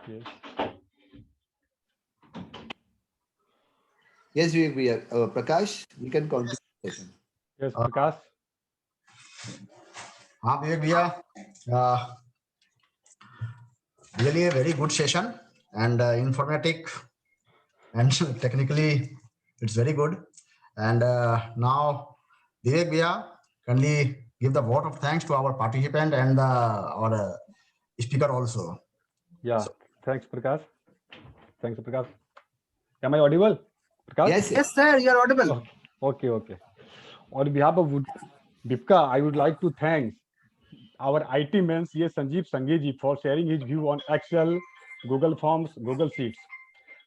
Yes. Yes, Vivek भैया. Prakash, we can continue the session. Yes, Prakash. हाँ विवेक भैया, really a very good session and informative and technically it's very good. And now Vivek bhaiya, kindly give the vote of thanks to our participant and our speaker also. Yeah. Thanks, Prakash. Thanks, Prakash. Am I audible, Prakash? Yes, yes. Yes, sir, you are audible. Okay, okay. On behalf of Vipka, I would like to thank our IT man, C.S. Sanjeev Sanghiji, for sharing his view on Excel, Google Forms, Google Sheets.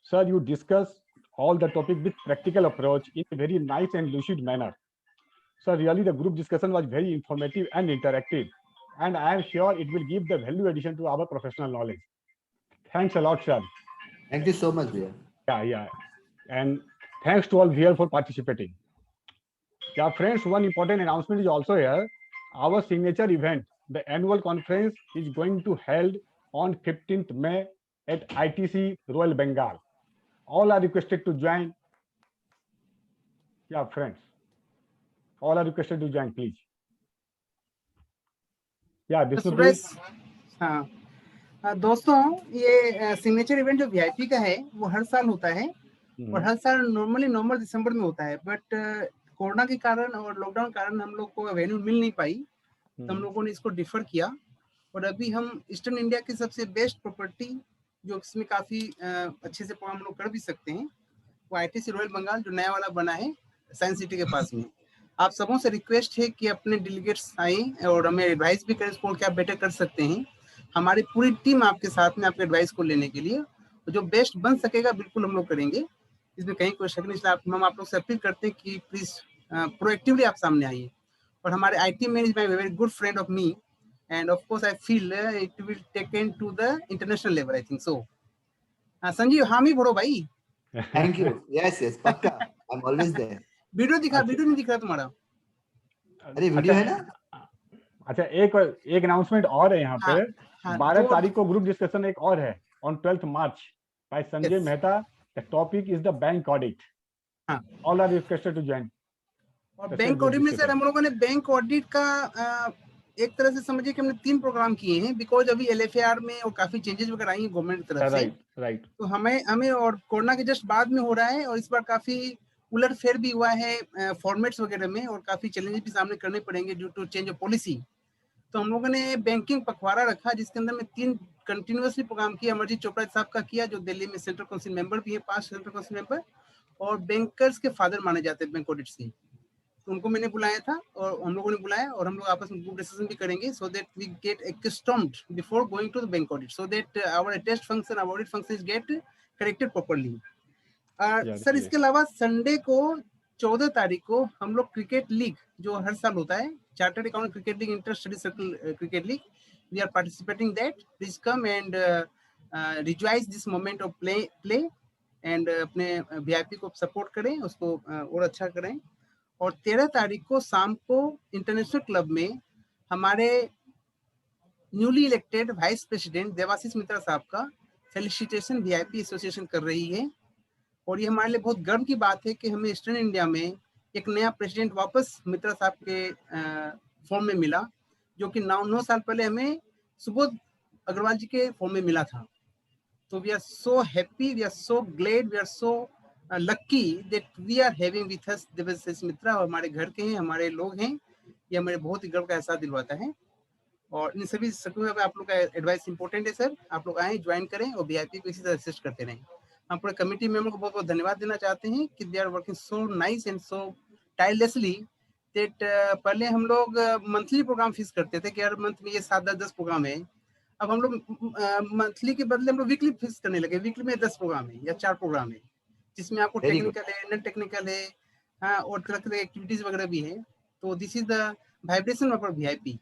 Sir, you discuss all the topic with practical approach in a very nice and lucid manner. Sir, really the group discussion was very informative and interactive, and I am sure it will give the value addition to our professional knowledge. Thanks a lot, sir. Thank you so much, भैया. Yeah. And thanks to all here for participating. Yeah, friends, one important announcement is also here. Our signature event, the annual conference, is going to held on 15th May at ITC Royal Bengal. All are requested to join. Yeah, friends. All are requested to join, please. Yeah, this will be. हाँ दोस्तों, ये signature event जो VIP का है वो हर साल होता है और हर साल नॉर्मली नवंबर दिसंबर में होता है, बट कोरोना के कारण और लॉकडाउन के कारण हम लोग को वेन्यू मिल नहीं पाई, तो हम लोगों ने इसको डिफर किया। और अभी हम ईस्टर्न इंडिया की सबसे बेस्ट प्रॉपर्टी जो इसमें काफी अच्छे से हम लोग कर भी सकते हैं, वो आईटीसी रॉयल बंगाल जो नया वाला बना है साइंस सिटी के पास में। आप सबों से रिक्वेस्ट है कि अपने डेलीगेट्स आए और हमें एडवाइस भी करें इसको क्या बेटर कर सकते हैं। हमारी पूरी टीम आपके साथ में आपके एडवाइस को लेने के लिए, जो बेस्ट बन सकेगा बिल्कुल हम लोग करेंगे, इसमें कहीं कोई शक नहीं। हम आप लोग से अपील करते हैं कि प्लीज प्रोएक्टिवली आप सामने आइए। और हमारे IT man is my very good friend of me and of course I feel it will taken to the international level, I think so. Sanjeev हामी भरो भाई। Thank you. Yes, पक्का. I'm always there. वीडियो दिखा, video नहीं दिख रहा तुम्हारा। अरे वीडियो है ना? अच्छा, एक अनाउंसमेंट और है यहाँ पे। 12 तारीख को ग्रुप डिस्कशन एक और है on 12th March by Sanjay Mehta. The topic is the bank audit. All are requested to join. और बैंक ऑडिट में सर हम लोगों ने बैंक ऑडिट का एक तरह से समझिए कि हमने 3 प्रोग्राम किए हैं, बिकॉज अभी एलएफएआर में और काफी चेंजेस वगैरह आई हैं गवर्नमेंट की तरफ से। राइट। तो हमें और कोरोना के जस्ट बाद में हो रहा है, और इस बार काफी उलटफेर भी हुआ है फॉर्मेट्स वगैरह में, और काफी चैलेंजेस भी सामने करने पड़ेंगे due to change of policy. तो हम लोगों ने बैंकिंग पखवाड़ा रखा, जिसके अंदर में 3 कंटिन्यूअसली प्रोग्राम किया। अमरजीत चोपड़ा साहब का किया, जो दिल्ली में सेंट्रल काउंसिल मेंबर भी है, 5 सेंट्रल काउंसिल मेंबर, और बैंकर्स के फादर माने जाते हैं बैंक ऑडिट से। तो उनको मैंने बुलाया था और हम लोगों ने बुलाया, और हम लोग आपस में ग्रुप डिस्कशन भी करेंगे, so that we get accustomed before going to the bank audit, so that our test function, our audit function is get corrected properly. Sir इसके अलावा संडे को 14 तारीख को हम लोग क्रिकेट लीग जो हर साल होता है, chartered account cricket league, inter study circle cricket league, we are participating that. Please come and rejoice this moment of play and अपने वीआईपी को सपोर्ट करें, उसको और अच्छा करें। और 13 तारीख को शाम को इंटरनेशनल क्लब में हमारे newly elected vice president Debashish Mitra साहब का फेलिसिटेशन वीआईपी एसोसिएशन कर रही है, और ये हमारे लिए बहुत गर्व की बात है कि हमें ईस्टर्न इंडिया में एक नया प्रेसिडेंट वापस मित्रा साहब के फॉर्म में मिला, जो कि 9 साल पहले हमें सुबोध अग्रवाल जी के फॉर्म में मिला था। तो we are so happy, we are so glad, we are so lucky that we are having with us Debashish Mitra, और हमारे घर के हैं, हमारे लोग हैं। ये हमें बहुत ही गर्व का एहसास दिलवाता है। और इन सभी स्कूलों में आप लोग का एडवाइस इंपॉर्टेंट है सर। आप लोग आए, ज्वाइन करें और वीआईपी को इसी तरह असिस्ट करते रहें। हम पूरे कमेटी मेंबर को बहुत बहुत धन्यवाद देना चाहते हैं कि they are working so nice and so tirelessly that पहले हम लोग मंथली प्रोग्राम फिक्स करते थे कि हर मंथ में ये 7-10 प्रोग्राम है। अब हम लोग मंथली के बदले हम लोग वीकली फिक्स करने लगे। वीकली में 10 प्रोग्राम है या 4 प्रोग्राम है, जिसमें आपको Very good. टेक्निकल है, नॉन टेक्निकल है, हाँ, और तरह तरह एक्टिविटीज वगैरह भी है। तो this is the vibration of our VIP,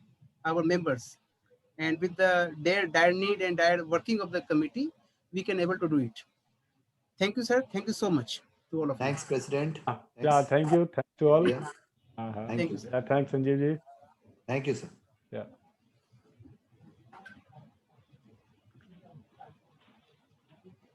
our members, and with their dire need and dire working of the committee, we can able to do it. Thank you, sir. Thank you so much to all of Thanks, President. Yeah, thank you. Thanks to all. Yeah. Thank you, sir. Thanks, Sanjeev ji. Thank you, sir. Yeah.